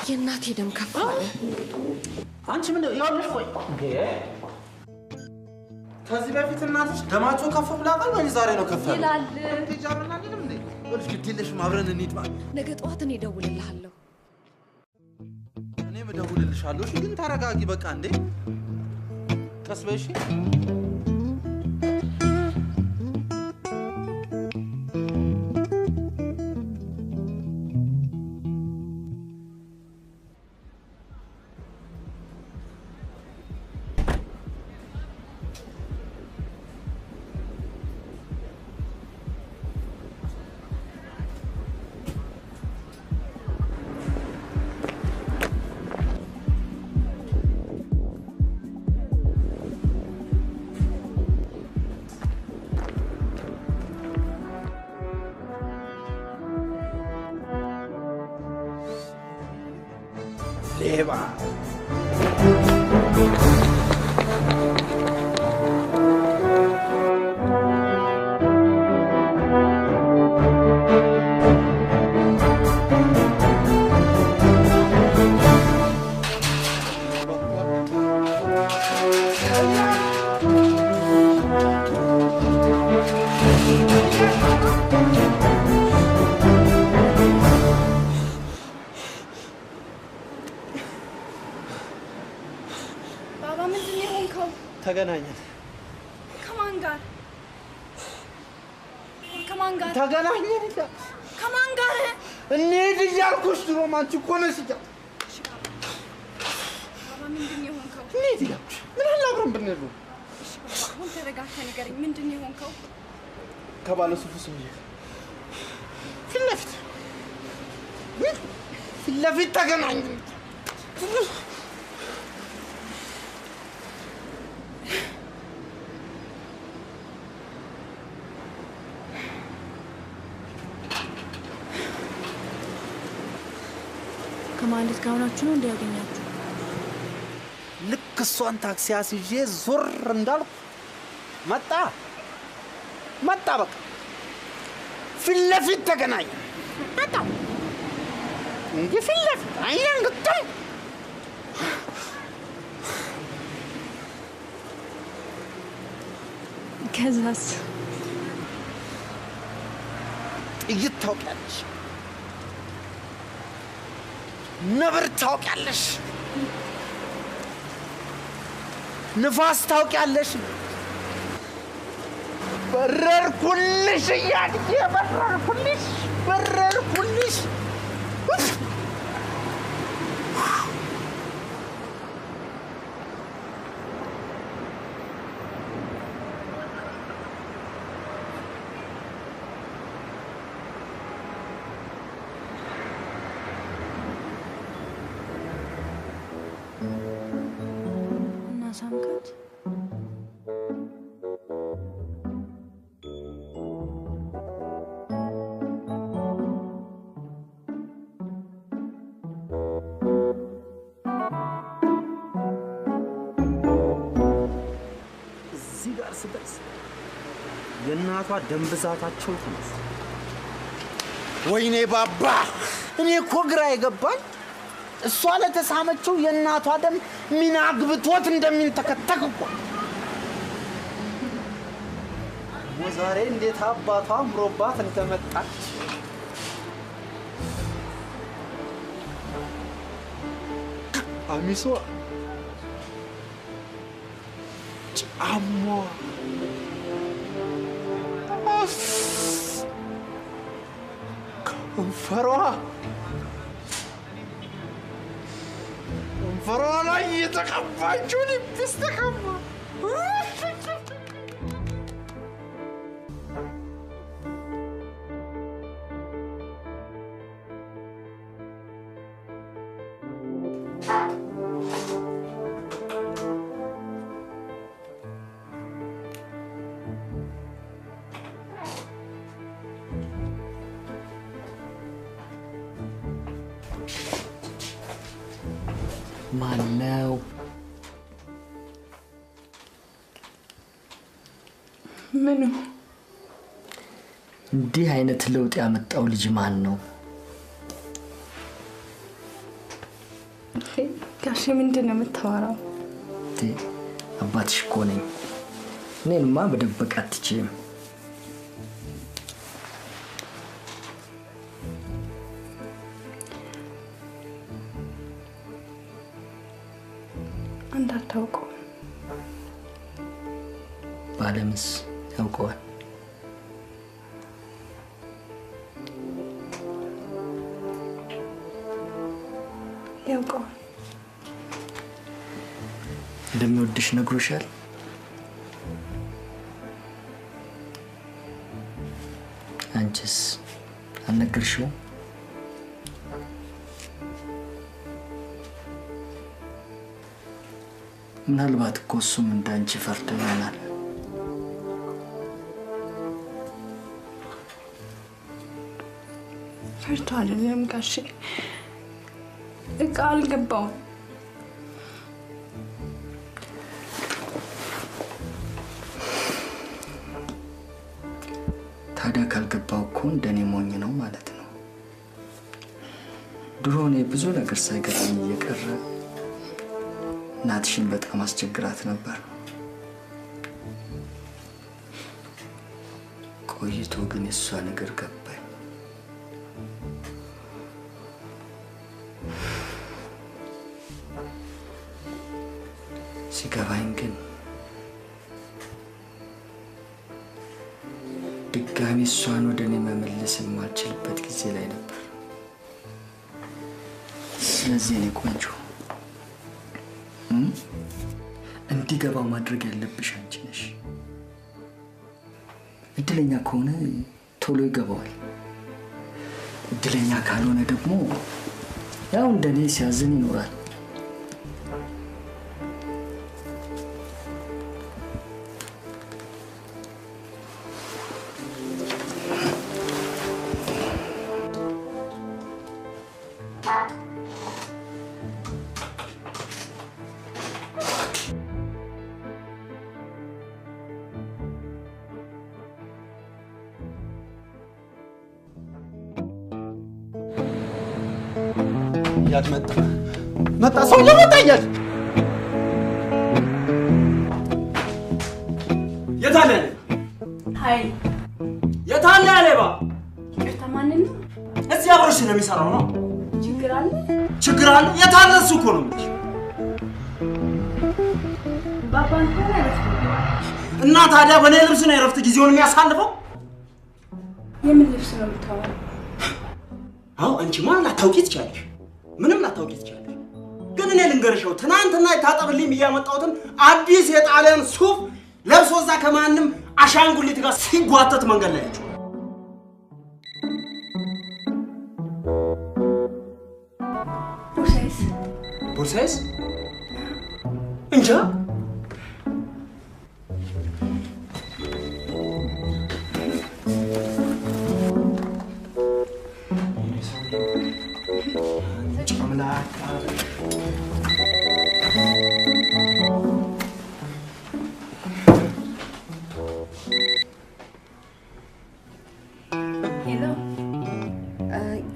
የእናቴ ደም ከፍ አለ። አንቺ ምንድን ነው? ይኸውልሽ ቆይ ከዚህ በፊት እናትሽ ደማቸው ከፍ ብላታል ወይ ዛሬ ነው ከፍ ይላል? ጃብና አይደለም እንዴ? ወልሽ ግድ የለሽም አብረን እንሂድ ማለት ነገ ጠዋት እኔ እደውልልሃለሁ። እኔም እደውልልሻለሁ። እሺ ግን ተረጋጊ በቃ እንዴ። ቀስ በይ እሺ። ሌባ ተገናኘን። ከማን ጋር? ከማን ጋር ተገናኘን? ከማን ጋር? እንሂድ እያልኩሽ ድሮም አንቺ እኮ ነሽ እያልኩሽ። ባባ ምንድን ነው የሆንከው? እንሂድ እያልኩሽ ምን አለ አብረን ብንሄድ ነው። እሺ ባባ አሁን ተረጋግተህ ንገረኝ፣ ምንድን ነው የሆንከው? ከባለ ሱፉ ሰውዬ ፊት ለፊት ተገናኘን። ከማለት ጋር ሆናችሁ ነው እንዲያገኛችሁ? ልክ እሷን ታክሲ አስይዤ ዞር እንዳልኩ መጣ በቃ ፊት ለፊት ተገናኘ። መጣ እንጂ ፊት ለፊት አይነን ግጥም። ከዛስ? ጥይት ታውቂያለሽ፣ ነብር ታውቂያለሽ፣ ንፋስ ታውቂያለሽ። በረርኩልሽ እያድጌ በረርኩልሽ። እና ሳምካት ስደርስ የእናቷ ደም ብዛታቸው ተነሳ። ወይኔ ባባ! እኔ እኮ ግራ የገባኝ እሷ ለተሳመችው የእናቷ ደም ምን አግብቶት እንደሚንተከተክ እኮ። ዛሬ እንዴት አባቷ አምሮባት እንደመጣች ቀሚሷ፣ ጫማዋ፣ ከንፈሯ ላይ የተቀባችው ሊፕስቲክ ማነው? ምኑ? እንዲህ አይነት ለውጥ ያመጣው ልጅ ማን ነው? ጋሼ ምንድን ነው የምታወራው? አባትሽ እኮ ነኝ። እኔንማ በደበቅ አትችይም። አንተ አታውቀው። ባለምስ ያውቀዋል። ያውቀዋል። እንደሚወድሽ ነግሮሻል? አንቺስ አልነገርሽውም? ምናልባት እኮ እሱም እንዳንቺ ፈርቶ ይሆናል። ፈርቶ አይደለም ጋሼ፣ እቃ አልገባውም። ታዲያ ካልገባው እኮ እንደኔ ሞኝ ነው ማለት ነው። ድሮ እኔ ብዙ ነገር ሳይገባኝ እየቀረ እናትሽን በጣም አስቸግራት ነበር። ቆይቶ ግን የሷ ነገር ገባኝ። ሲገባኝ ግን ድጋሚ እሷን ወደ እኔ መመለስ የማልችልበት ጊዜ ላይ ነበር። ስለዚህ እኔ ቆንጆ እንዲገባው ማድረግ ያለብሽ አንቺ ነሽ። እድለኛ ከሆነ ቶሎ ይገባዋል። እድለኛ ካልሆነ ደግሞ ያው እንደኔ ሲያዝን ይኖራል። መጣ ሰው ለመጣያል። የታለ? ሃይ የታለ ሌባ? ይቅርታ፣ ማንን ነው? እዚህ አብሮሽ ነው የሚሰራው ነው። ችግር አለ? ችግር አለ? የታለ? እሱ እኮ ነው የምልሽ። ባባን ሆነ እና ታዲያ በኔ ልብስ ነው የረፍት ጊዜውን የሚያሳልፈው? የምን ልብስ ነው የምታወራው? አዎ አንቺ ማን ላታውቂ ትችያለሽ። ምንም ላታውቂ ትችያለሽ። ግን እኔ ልንገርሽው ትናንትና የታጠብልኝ እያመጣሁትን አዲስ የጣሊያን ሱፍ ለብሶ እዛ ከማንም አሻንጉሊት ጋር ሲጓተት መንገድ ላይ አይቼው። ቦርሳይስ እንጃ።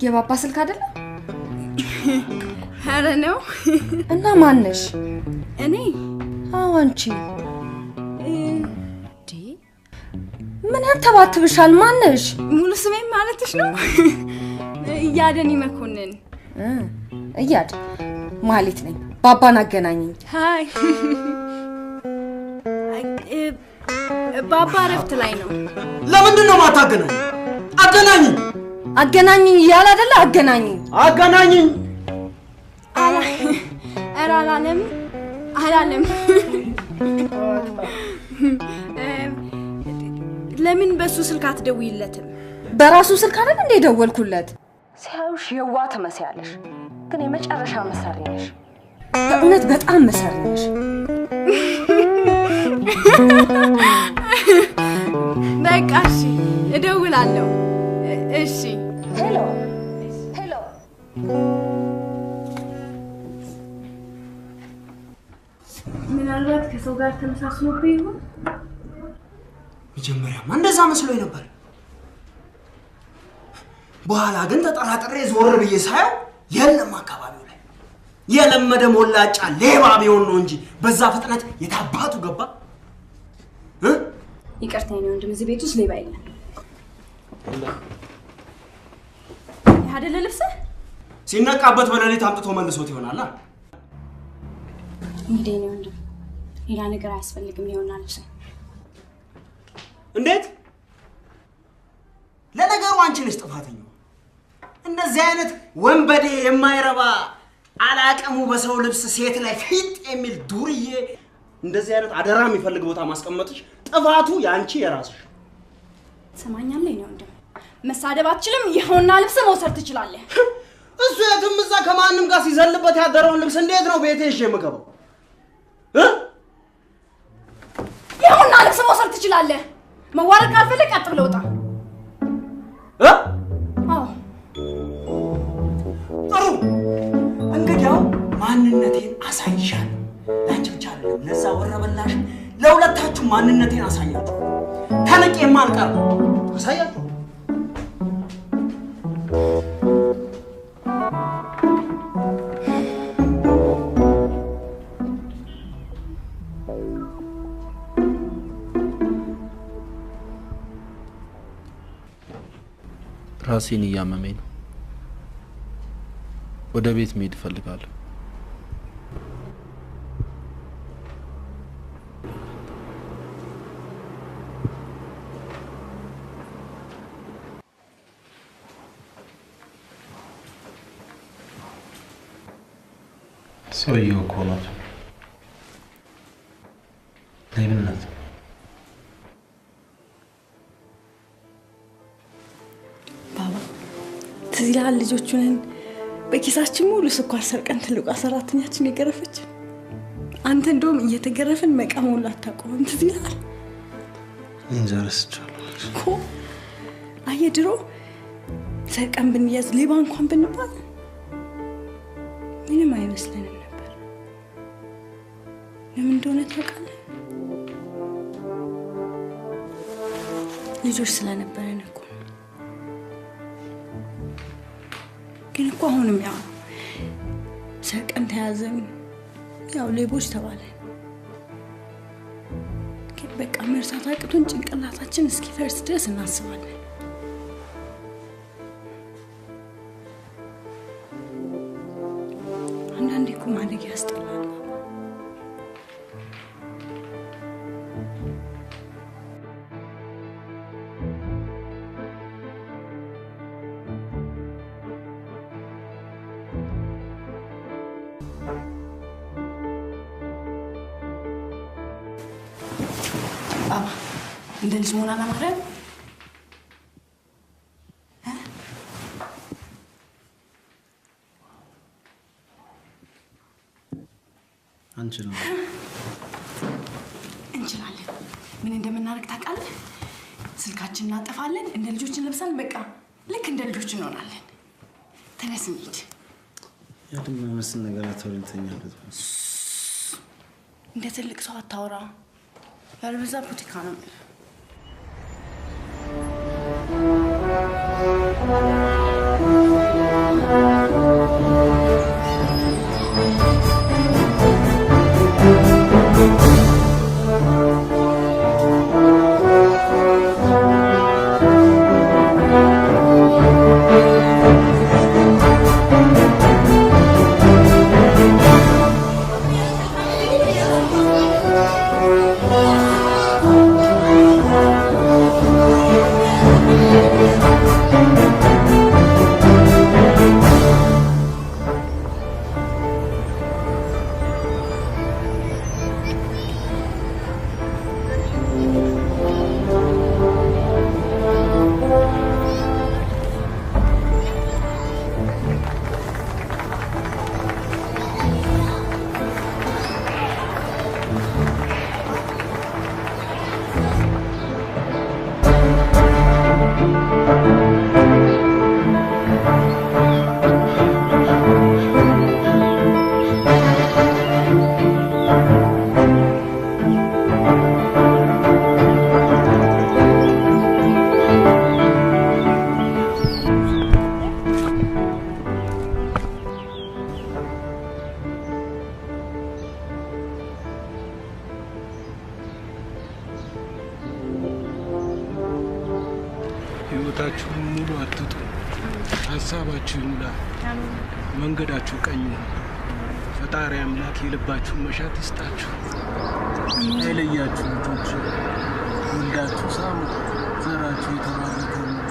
የባባ ስልክ አይደለ? ኧረ ነው። እና ማነሽ? እኔ? አዎ አንቺ። ምን ያንተባትብሻል? ማነሽ? ሙሉ ስሜን ማለትሽ ነው? እያደኒ መኮንን። እያድ ማለት ነኝ። ባባን አገናኘኝ። ሃይ ባባ ረፍት ላይ ነው። ለምንድን ነው ማታገናኝ? አገናኝኝ አገናኝኝ እያለ አይደለ? አገናኝኝ አገናኝኝ። ኧረ አላለም። ለምን በሱ ስልክ አትደውይለትም? በራሱ ስልክ አይደል እንደ ደወልኩለት። ሲያዩሽ የዋ ትመስያለሽ፣ ግን የመጨረሻ መሰሪ ነሽ። በእውነት በጣም መሰሪ ነሽ። በቃ እሺ እደውላለሁ። እሺ ሄሎ ምናልባት ከሰው ጋር ተመሳስሎብኝ ይሆን? መጀመሪያማ እንደዛ መስሎኝ ነበር። በኋላ ግን ተጠራጥሬ ዞር ብዬ ሳየው የለም አካባቢው ላይ የለመደ ሞላጫ ሌባ ቢሆን ነው እንጂ በዛ ፍጥነት የታባቱ ገባ። ይቅርታ ነው ወንድም፣ እዚህ ቤት ውስጥ ሌባ የለም። ያደለ ልብስ ሲነቃበት በሌሊት አምጥቶ መልሶት ይሆናል። እንግዲህ ነው ወንድም፣ ሌላ ነገር አያስፈልግም ይሆናል ልብስ። እንዴት? ለነገሩ አንቺ ነሽ ጥፋተኛው። እንደዚህ አይነት ወንበዴ የማይረባ አላቀሙ በሰው ልብስ ሴት ላይ ፊት የሚል ዱርዬ እንደዚህ አይነት አደራ የሚፈልግ ቦታ ማስቀመጥሽ ጥፋቱ ያንቺ የራስሽ። ሰማኛለህ ነው ወንድም፣ መሳደብ አትችልም። ይኸውና ልብስ መውሰድ ትችላለህ። እሱ የትም እዛ ከማንም ጋር ሲዘልበት ያደረውን ልብስ እንዴት ነው ቤቴ ይዤ የምገባው? ይኸውና ልብስ መውሰድ ትችላለህ። መዋረድ ካልፈለግ ቀጥ ብለህ ውጣ። አዎ ጥሩ። እንግዲያው ማንነቴን አሳይሻለሁ። ለአንቺ ብቻ አይደለም፣ ለዛ ወረበላሽ ለሁለታችሁ ማንነቴን አሳያችሁ። ተነቄ የማልቀር አሳያችሁ። ራሴን እያመመኝ ነው። ወደ ቤት መሄድ እፈልጋለሁ። ሰውየው እኮ ነው ሌብነት። ባባ ትዝ ይልሃል ልጆቹን በኪሳችን ሙሉ ስኳር ሰርቀን ትልቋ ሰራተኛችን የገረፈች? አንተ እንደውም እየተገረፍን መቃም ሁሉ አታውቀውም። ትዝ ይልሃል? እንጃ ረስቻለሁ እኮ። አየህ ድሮ ሰርቀን ብንያዝ ሌባ እንኳን ብንባል ምንም አይመስለንም ነበር። ለምን እንደሆነ ታውቃለህ? ልጆች ስለነበረን እኮ። ግን እኮ አሁንም ያው ሰርቀን ተያዘን፣ ያው ሌቦች ተባለን። ግን በቃ መርሳት አቅቶን ጭንቅላታችን እስኪፈርስ ድረስ እናስባለን። አንዳንዴ እኮ ማደግ ያስጠላል። ባባ እንደ ልጅ መሆን አላማረም? እንችላለን። ምን እንደምናደርግ ታውቃለህ? ስልካችንን እናጠፋለን፣ እንደ ልጆች እንለብሳለን። በቃ ልክ እንደ ልጆች እንሆናለን። ተነስ እንሂድ። ያድም መስል ነገር አታውልተኛለት። እንደ ትልቅ ሰው አታውራ። ያልበዛ ፖለቲካ ነው። ልባችሁ ሙሉ አትጡ። ሀሳባችሁ ይሙላ፣ መንገዳችሁ ቀኝ ይሁን። ፈጣሪ አምላክ የልባችሁን መሻት ይስጣችሁ። አይለያችሁ ልጆች፣ ወልዳችሁ ሳሙ፣ ዘራችሁ የተባረከ ነው።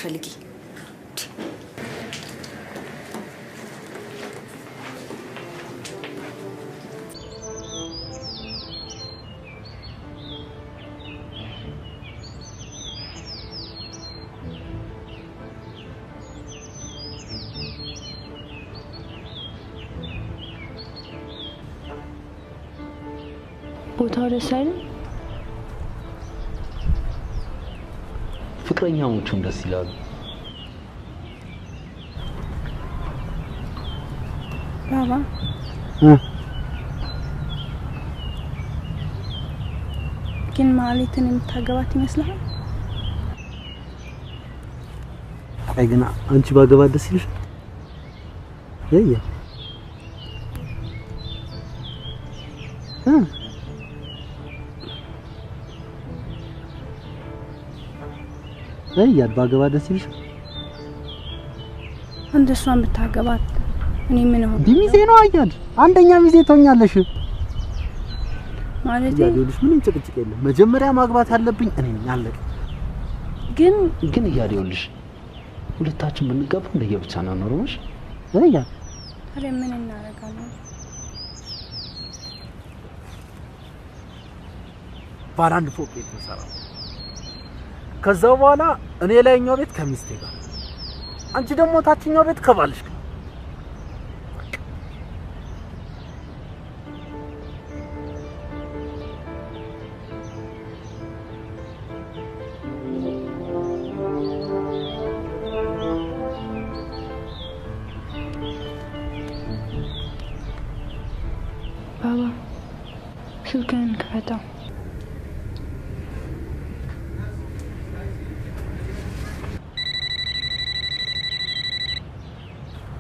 ፈልጊ ቦታው ደስ አይልም? ፍቅረኛሞቹም ደስ ይላሉ። ባባ ግን ማለትን የምታገባት ይመስልሃል? አይ ግን አንቺ ባገባት ደስ ይልሽ? ያድ ባገባ ደስ ይልሽ? እንደሷን ብታገባት እኔ ምን ሆነ? ዲሚዜ ነው አያድ አንደኛ ሚዜ ትሆኛለሽ ማለት ያዲልሽ ምንም ጭቅጭቅ የለም። መጀመሪያ ማግባት ያለብኝ እኔ ነኝ አለቀ። ግን ያዲልሽ ሁለታችን ብንጋባ እንደየብቻ ነው ኖርሽ? ታዲያ ምን እናደርጋለን? ባለ አንድ ፎቅ ቤት እንሰራለን። ከዛ በኋላ እኔ ላይኛው ቤት ከሚስቴ ጋር፣ አንቺ ደግሞ ታችኛው ቤት ከባልሽ ጋር።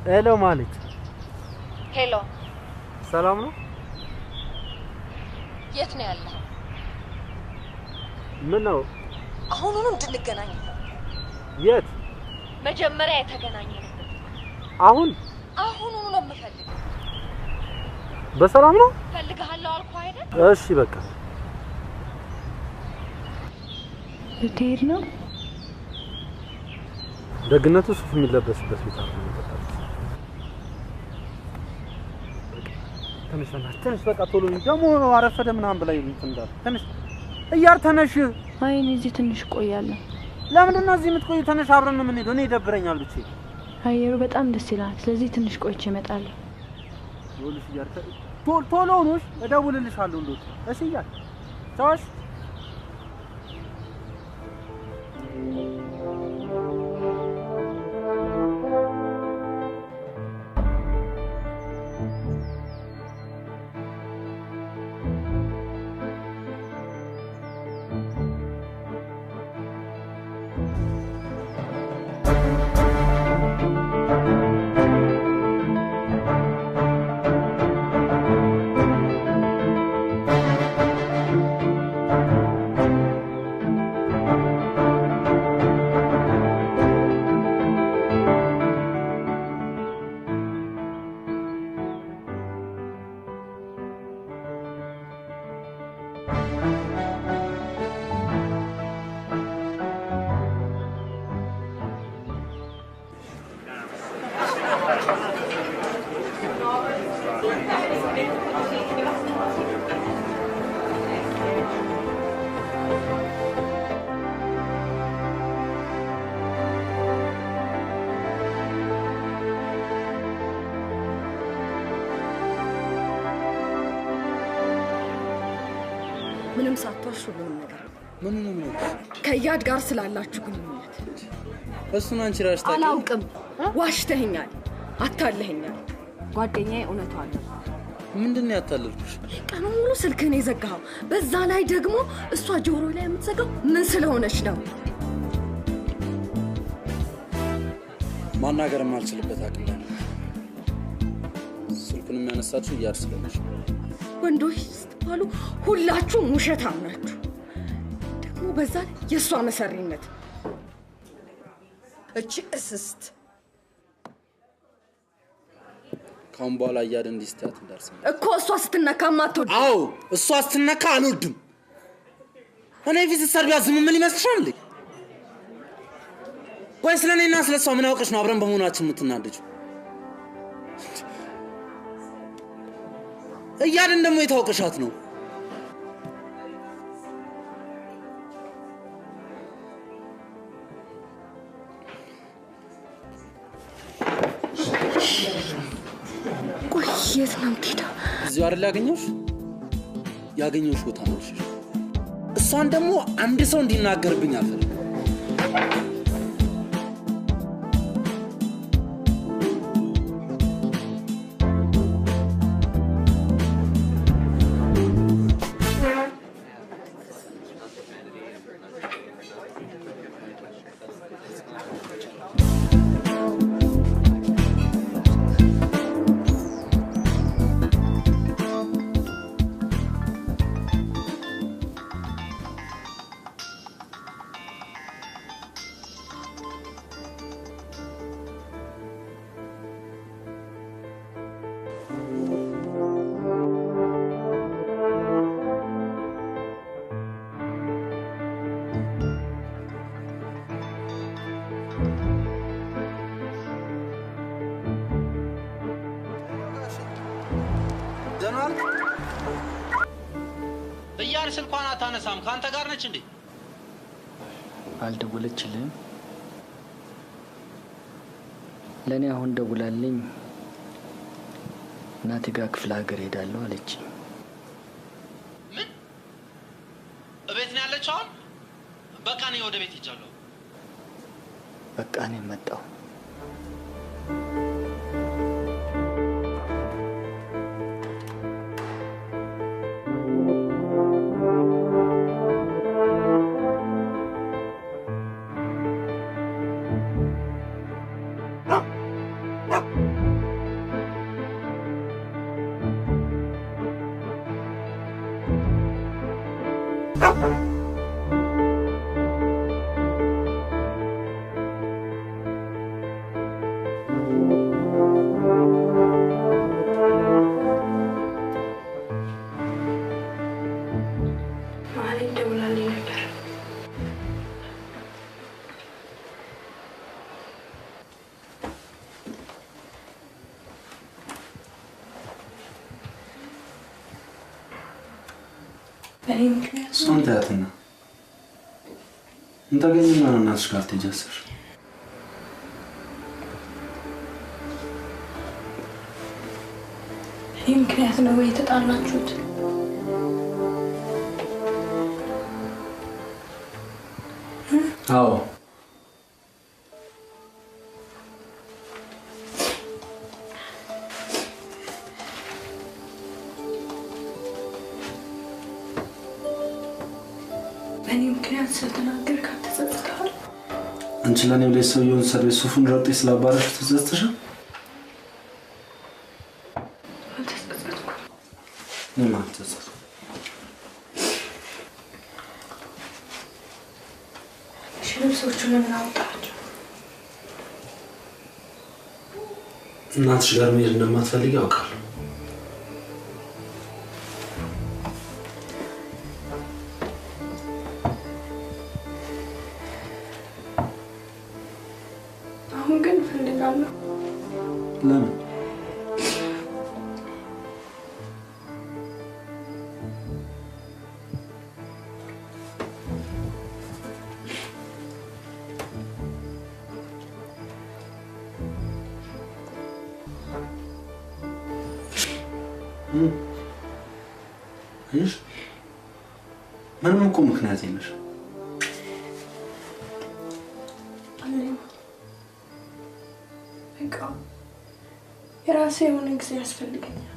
ሄሎ ማለት ሄሎ፣ ሰላም ነው? የት ነው ያለው? ምን ነው? አሁኑኑ እንድንገናኝ። የት? መጀመሪያ የተገናኘንበት። አሁን አሁኑኑ ነው የምፈልገው። በሰላም ነው? ፈልግሃለሁ አልኩህ አይደል? እሺ በቃ። ልትሄድ ነው? ደግነቱ ሱፍ የሚለበስበት ቤት አለ። ትንሽ በቃ ቶሎ ደግሞ አረፈደ ምናምን ብላ ይምጥንዳል። ትንሽ እያር ተነሽ። አይ እኔ እዚህ ትንሽ ቆያለሁ። ለምንድን ነው እዚህ የምትቆይ? ተነሽ፣ አብረን ነው የምንሄደው። እኔ ይደብረኛል ብቻ። አየሩ በጣም ደስ ይላል። ስለዚህ ትንሽ ቆይቼ እመጣለሁ። ይኸውልሽ እያር ቶሎ ነሽ፣ እደውልልሻለሁ እንደው። እሺ እያር ቻውሽ። ምንም ሳትዋሽ ሁሉንም ነገር ምን ነው ከያድ ጋር ስላላችሁ ግንኙነት እሱን አንቺ ራስሽ ታውቂ። አላውቅም። ዋሽተኸኛል፣ አታለኸኛል። ጓደኛዬ እውነቷ አለ። ምንድነው ያታለልኩሽ? ቀኑ ሙሉ ስልክህን የዘጋኸው፣ በዛ ላይ ደግሞ እሷ ጆሮ ላይ የምትዘጋው ምን ስለሆነች ነው? ማናገር ማልችልበት አቅም ላይ ስልኩን የሚያነሳችሁ እያርሰለሽ ወንዶች ስትባሉ ሁላችሁም ውሸታም ናችሁ። ደግሞ በዛ ላይ የእሷ መሰሪነት። እቺ እስስት ካሁን በኋላ እያደ እንዲስታት እንዳርሰ እኮ እሷ ስትነካ ማትወድ። አዎ እሷ ስትነካ አልወድም። እኔ ፊት ሰርቢያ ዝም ምን ይመስልሻል እንዴ? ቆይ ስለኔና ስለሷ ምን አውቀሽ ነው አብረን በመሆናችን የምትናደጂው? እያደን ደግሞ የታወቀሻት ነው። ቆይ የት ነው የምትሄደው? እዚሁ አይደል ያገኘሁሽ? ያገኘሁሽ ቦታ ነው። እሷን ደግሞ አንድ ሰው እንዲናገርብኝ አልፈልግም። ደናል እያር ስልኳን አታነሳም። ካንተ ጋር ነች እንዴ? አልደወለችልም። ለኔ አሁን ደውላልኝ እናቴ ጋር ክፍለ ሀገር ሄዳለሁ አለች። ምን እቤት ነው ያለችው? አሁን በቃ እኔ ወደ ቤት ሄጃለሁ። በቃ እኔ መጣሁ። No. በእኔ ምክንያት እሷን ተያትና እንታገኝና እናትሽ ጋር ትሄጃለሽ። በእኔ ምክንያት ነው የተጣላችሁት? አዎ በእኔ ምክንያት ስለተናገርክ ተጸጽተሃል? አንቺ ለኔ ብለሽ ሰውየውን ሰርቪስ ሱፉን ረግጠሽ ስላባረርሽ ተጸጽተሻል? አልተጸጸትኩም። ምን አልተጸጸትኩም? እሺ ልብሶቹን ለምን አወጣቸው? እናትሽ ጋር መሄድ እንደማትፈልጊ ያውቃለሁ። አሁን ግን እፈልጋለሁ። ለምን? እሺ ምንም እኮ ምክንያት የለሽ። አለኝ። በቃ የራሴ የሆነ ጊዜ ያስፈልገኛል።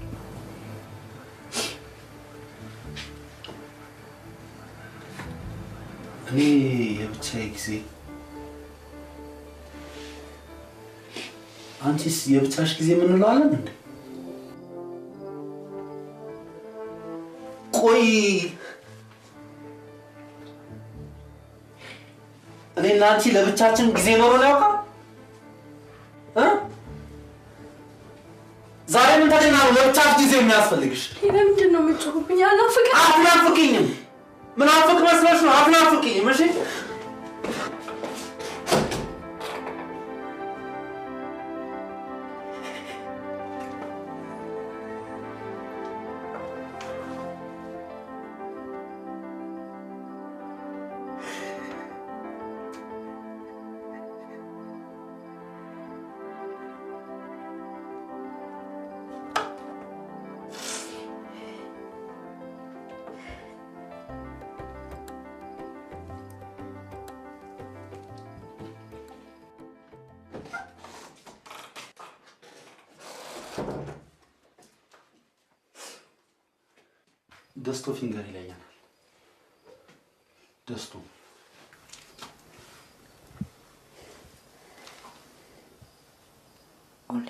እኔ የብቻዬ ጊዜ፣ አንቺስ የብቻሽ ጊዜ የምንለው አለን እንዴ? ቆይ እኔና አንቺ ለብቻችን ጊዜ ኖሮን ያውቃል? ዛሬ ምን ተገና ነው ለብቻሽ ጊዜ የሚያስፈልግሽ? ለምንድን ነው የምትጮህብኝ? አናፍቅም። አትናፍቅኝም። ምን አፍቅ መስሎሽ ነው? አትናፍቅኝም። እሺ ደስቶ ፊንገር ይለኛል። ደስቶ ኦሌ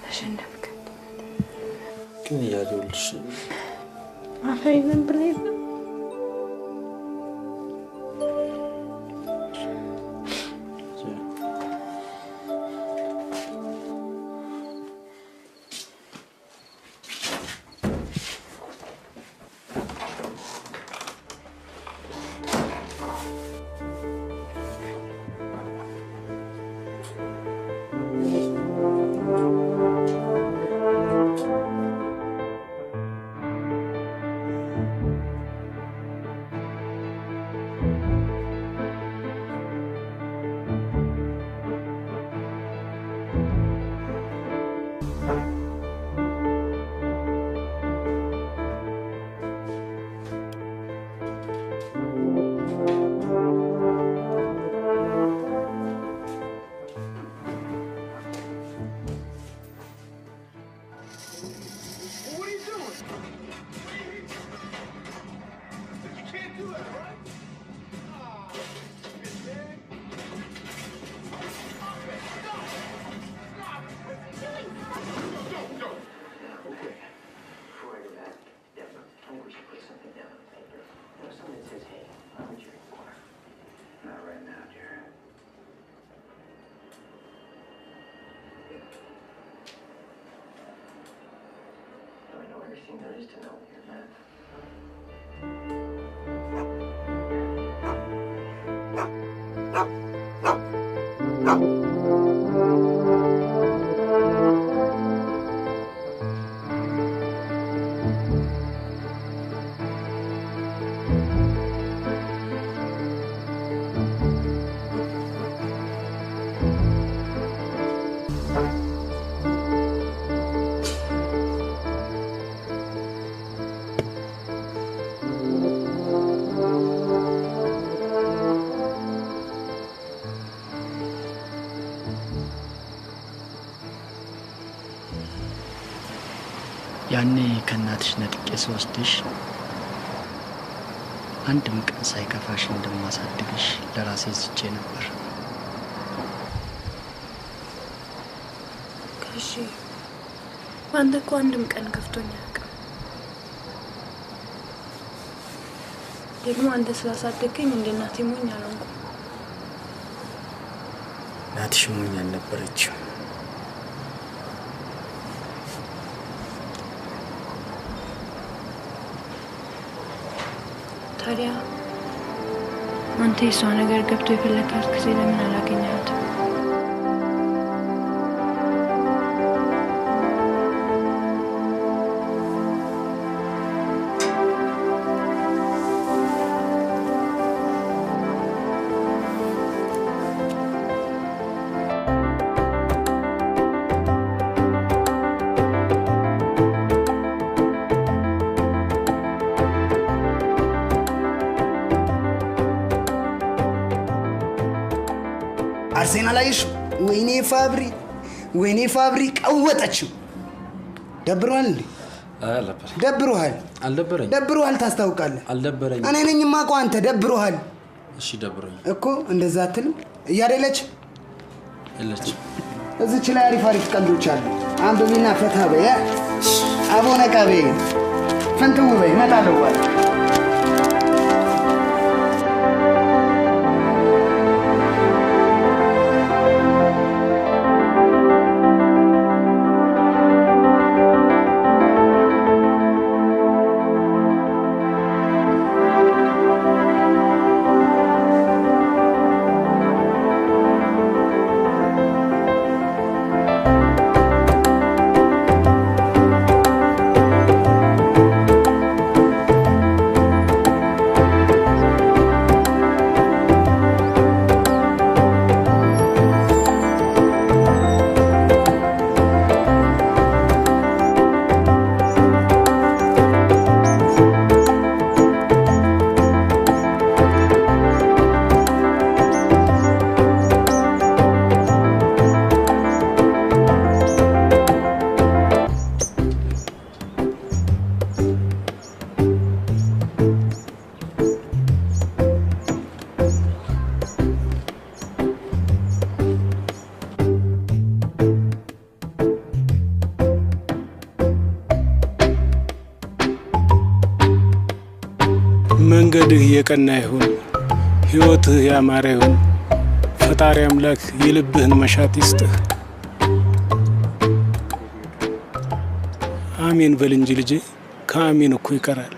ተሸነፍክ። ግን እያየሁልሽ አፈይን ብለህ ያኔ ከእናትሽ ነጥቄ ስወስድሽ አንድም ቀን ሳይከፋሽ እንደማሳድግሽ ለራሴ ዝቼ ነበር። እሺ አንተ እኮ አንድም ቀን ከፍቶኝ አያውቅም። ደግሞ አንተ ስላሳደገኝ እንደ እናቴ ሞኝ አልሆንኩም። እናትሽ ሞኝ አልነበረችም። ታዲያ አንተ የሷ ነገር ገብቶ የፈለጋት ጊዜ ለምን አላገኛትም? አርሴናል አይሽ ወይኔ ፋብሪ ቀወጠችው። ደብሯል እንዴ? አልደበረኝ። ደብሮሃል? አልደበረኝ። ደብሮሃል ታስታውቃለህ። አልደበረኝ። እኔ ነኝ የማውቀው አንተ ደብሮሃል እሺ ደብሮኝ እኮ። እንደዛ አትልም? እያደለች እለች እዚች ላይ አሪፍ ቀልዶች አሉ። አንብቢና ፈታ በይ። አቦነ ቀቤ ፈንተው በይ እመጣለሁ በኋላ። መንገድህ የቀና ይሁን፣ ህይወትህ ያማረ ይሁን። ፈጣሪ አምላክ የልብህን መሻት ይስጥህ። አሜን በል እንጂ ልጄ፣ ከአሜን እኮ ይቀራል።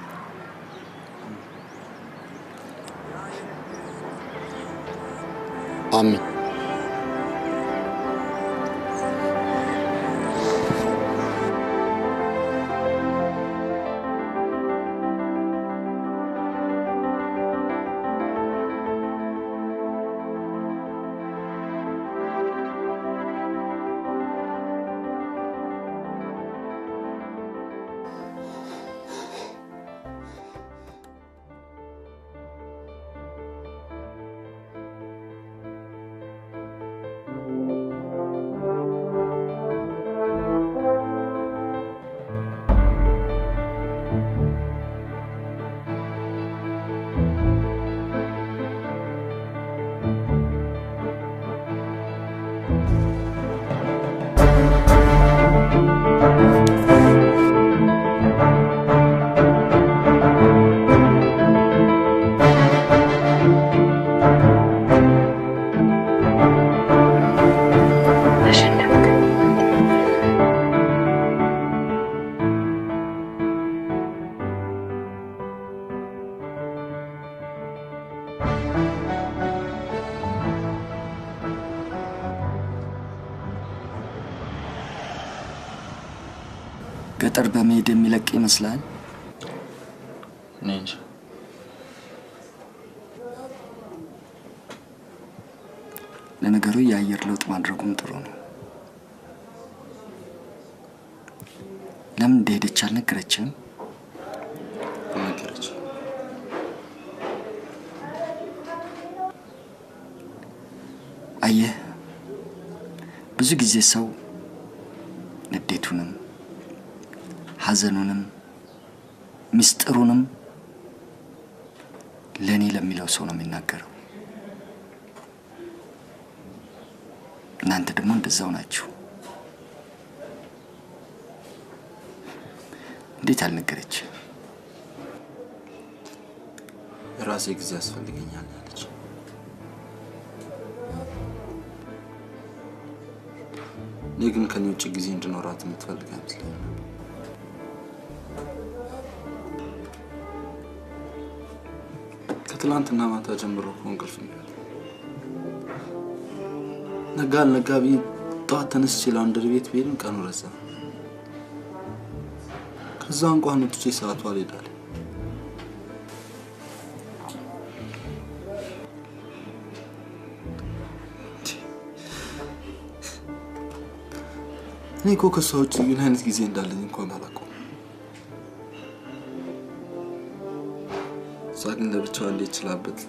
አሜን። ገጠር በመሄድ የሚለቅ ይመስላል። ነኝ ለነገሩ የአየር ለውጥ ማድረጉም ጥሩ ነው። ለምን እንደሄደች አልነገረችም? ነገረችኝ። አየህ፣ ብዙ ጊዜ ሰው ንዴቱንም ሐዘኑንም ምስጢሩንም ለኔ ለሚለው ሰው ነው የሚናገረው። እናንተ ደግሞ እንደዛው ናችሁ። እንዴት አልነገረች? ራሴ ጊዜ ያስፈልገኛል አለች። እኔ ግን ከኔ ውጭ ጊዜ እንድኖራት የምትፈልግ አይመስለኝም። ከትላንትና ማታ ጀምሮ እንቅልፍ የሚያል ነጋ አልነጋ ብዬ ጠዋት ተነስቼ ላውንደሪ ቤት ብሄድም ቀኑ ረዘመ። ከዛ እንኳን ወጥቼ ሰዓቱ አልሄዳለሁ። እኔ እኮ ከሷ ውጭ ምን አይነት ጊዜ እንዳለኝ እንኳን አላውቀውም። እሷ ግን ለብቻዋ እንዴት ችላበት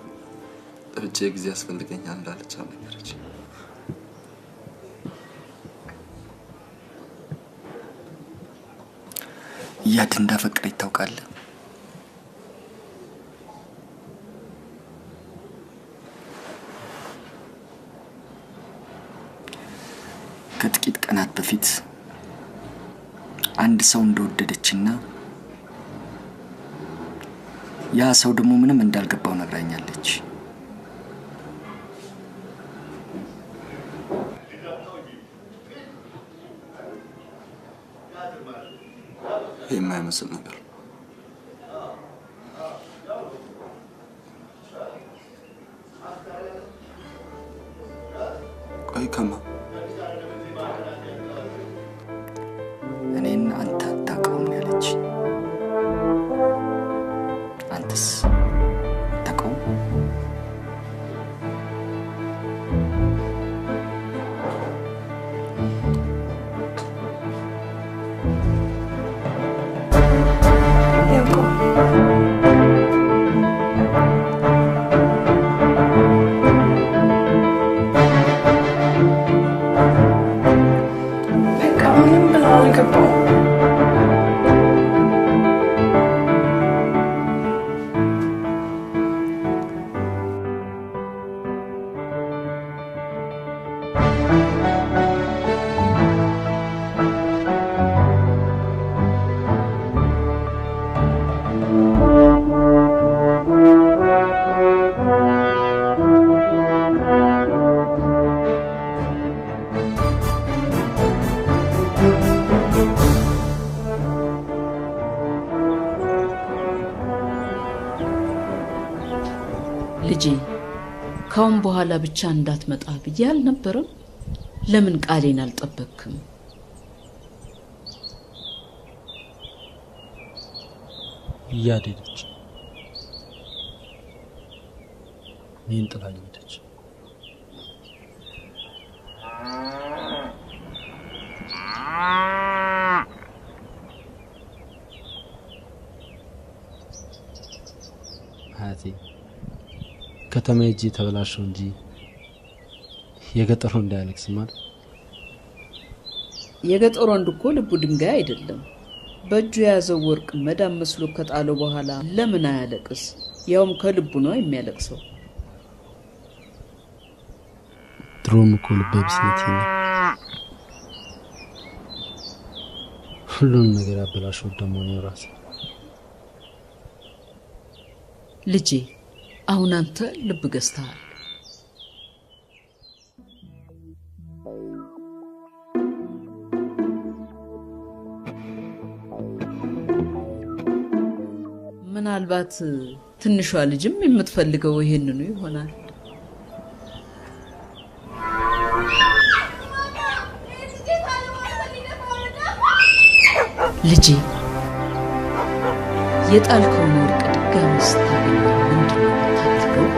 ለብቻዬ ጊዜ ያስፈልገኛል እንዳለች አልነገረች። እያድ እንዳፈቀረ ይታወቃል። ከጥቂት ቀናት በፊት አንድ ሰው እንደወደደችና ያ ሰው ደግሞ ምንም እንዳልገባው ነግራኛለች። የማይመስል ነገር ቆይ ከማ እኔን አንተ አታውቀውም ያለች። አንተስ አታውቀውም? ልጄ ካሁን በኋላ ብቻ እንዳትመጣ ብዬ አልነበረም? ለምን ቃሌን አልጠበቅክም? እያደረች እኔን ጥላኝ ሄደች። አያቴ ከተማ ሄጄ ተበላሸው እንጂ የገጠሩ እንዳያለቅስ ማለት የገጠሩ ወንድ እኮ ልቡ ድንጋይ አይደለም። በእጁ የያዘው ወርቅ መዳም መስሎ ከጣለው በኋላ ለምን አያለቅስ? ያውም ከልቡ ነው የሚያለቅሰው። ድሮም እኮ ልቤ ብስነት ነው። ሁሉን ነገር ያበላሸው ደግሞ ነው ራሴ። ልጄ አሁን አንተ ልብ ገዝተሃል። ምናልባት ትንሿ ልጅም የምትፈልገው ይሄንኑ ይሆናል። ልጄ የጣልከውን ወርቅ ድጋሚ ስታገኝ ምንድን ነው የምታደርገው?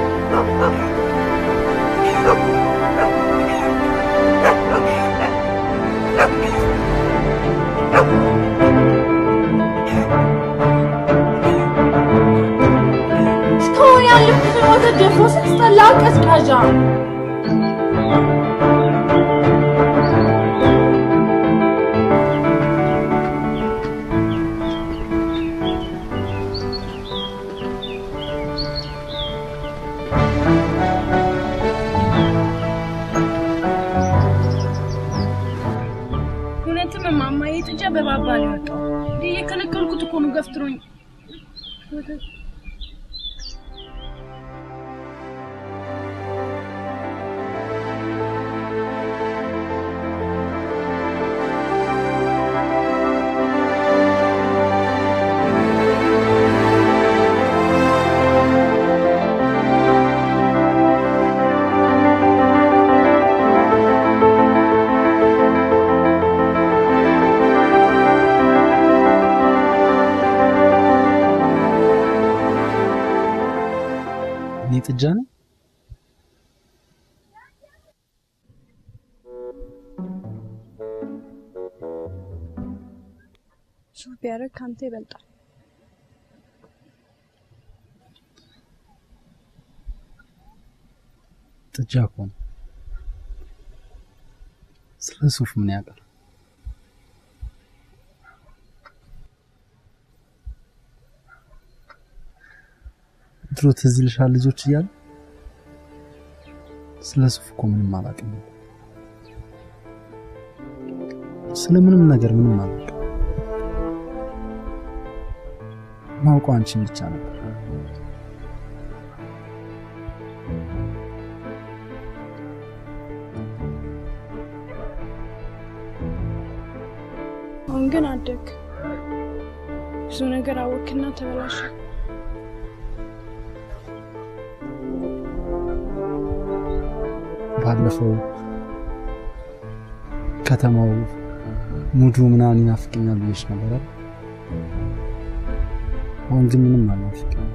እስካሁን ያለፉትን ወተት ደፍሮ ስጠላ ቀዝቃዣ ሊጋባ ነው የወጣው። እየከለከልኩት እኮ ነው ገፍትሮኝ። ጥጃ ነኝ? ሱፍ ቢያደርግ ካንተ ይበልጣል። ጥጃ እኮ ነው። ስለ ሱፍ ምን ያውቃል? ድሮ ትዝ ይልሻል ልጆች እያሉ ስለ ሱፍ እኮ ምንም አላውቅም። ስለምንም ነገር ምንም አላውቅም። ማውቀው አንቺን ብቻ ነበር። አሁን ግን አደግ ብዙ ነገር አወክና ተበላሸ። ባለፈው ከተማው ሙዱ ምናምን ይናፍቀኛል ብዬሽ ነበር አይደል? አሁን ግን ምንም አልናፍቀኝም።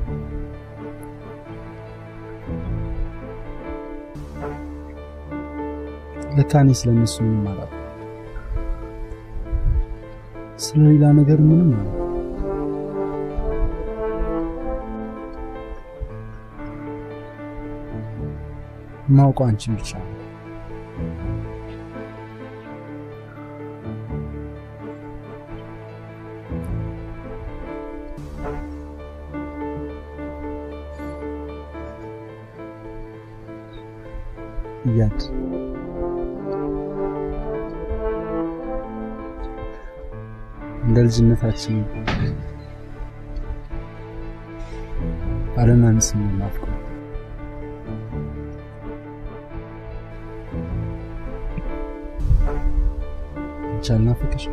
ለካ እኔ ስለነሱ ምንም አላውቅም። ስለሌላ ነገር ምንም አላውቅም። ማውቀው አንቺን ብቻ ነው። እያድ እንደ ልጅነታችን ባልና ሚስት ነው ናፍቆ ቻልና ፍቅር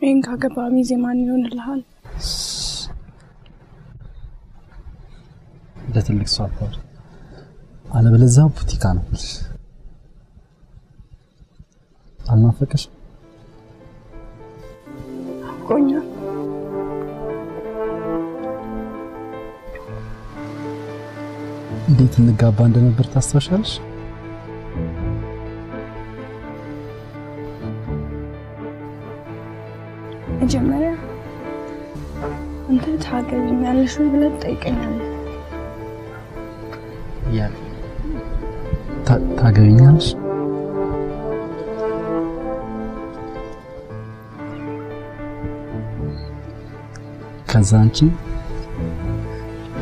ይህን ካገባ ሚዜ ማን ይሆንልሃል? ለትልቅ ሰው አባል አለበለዚያ ቡቲካ ነው። አልናፈቀሽ? ቆኛ እንዴት እንጋባ እንደነበር ታስታውሻለሽ? መጀመሪያ አንተ ታገቢኛለሽ ወይ ብለህ ትጠይቀኛለህ። ያ ታገቢኛለሽ? ከዛ አንቺ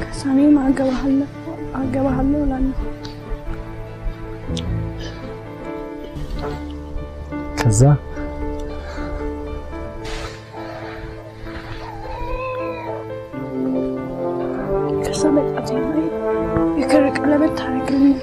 ከሳኔም አገባሃለሁ እላለሁ። ከዛ በጣም የክር ቀለበት ታደርግልኛል።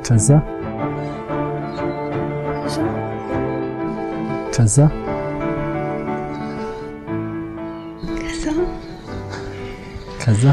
ከዛ ከዛ ከዛ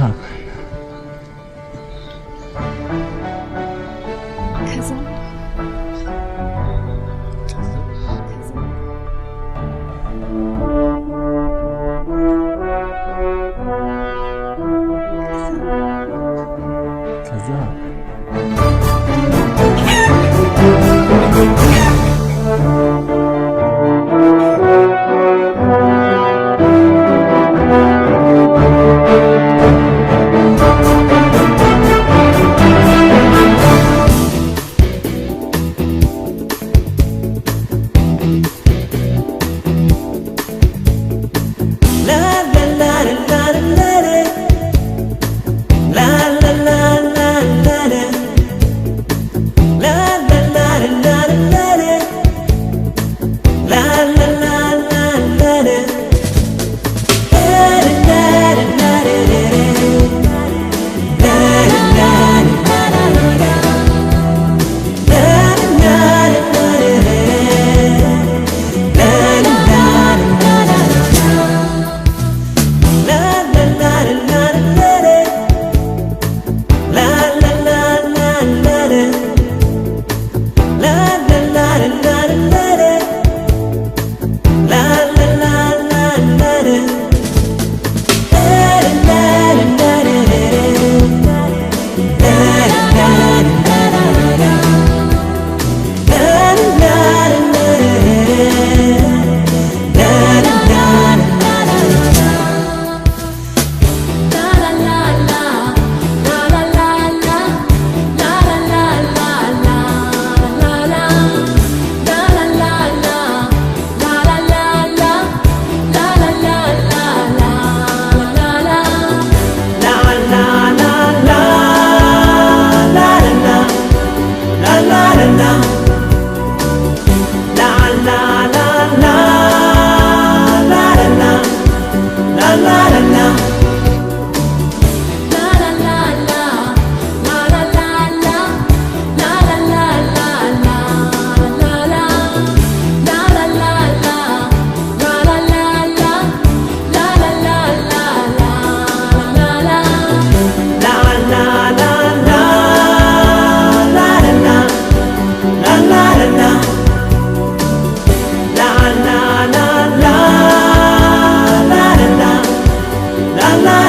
la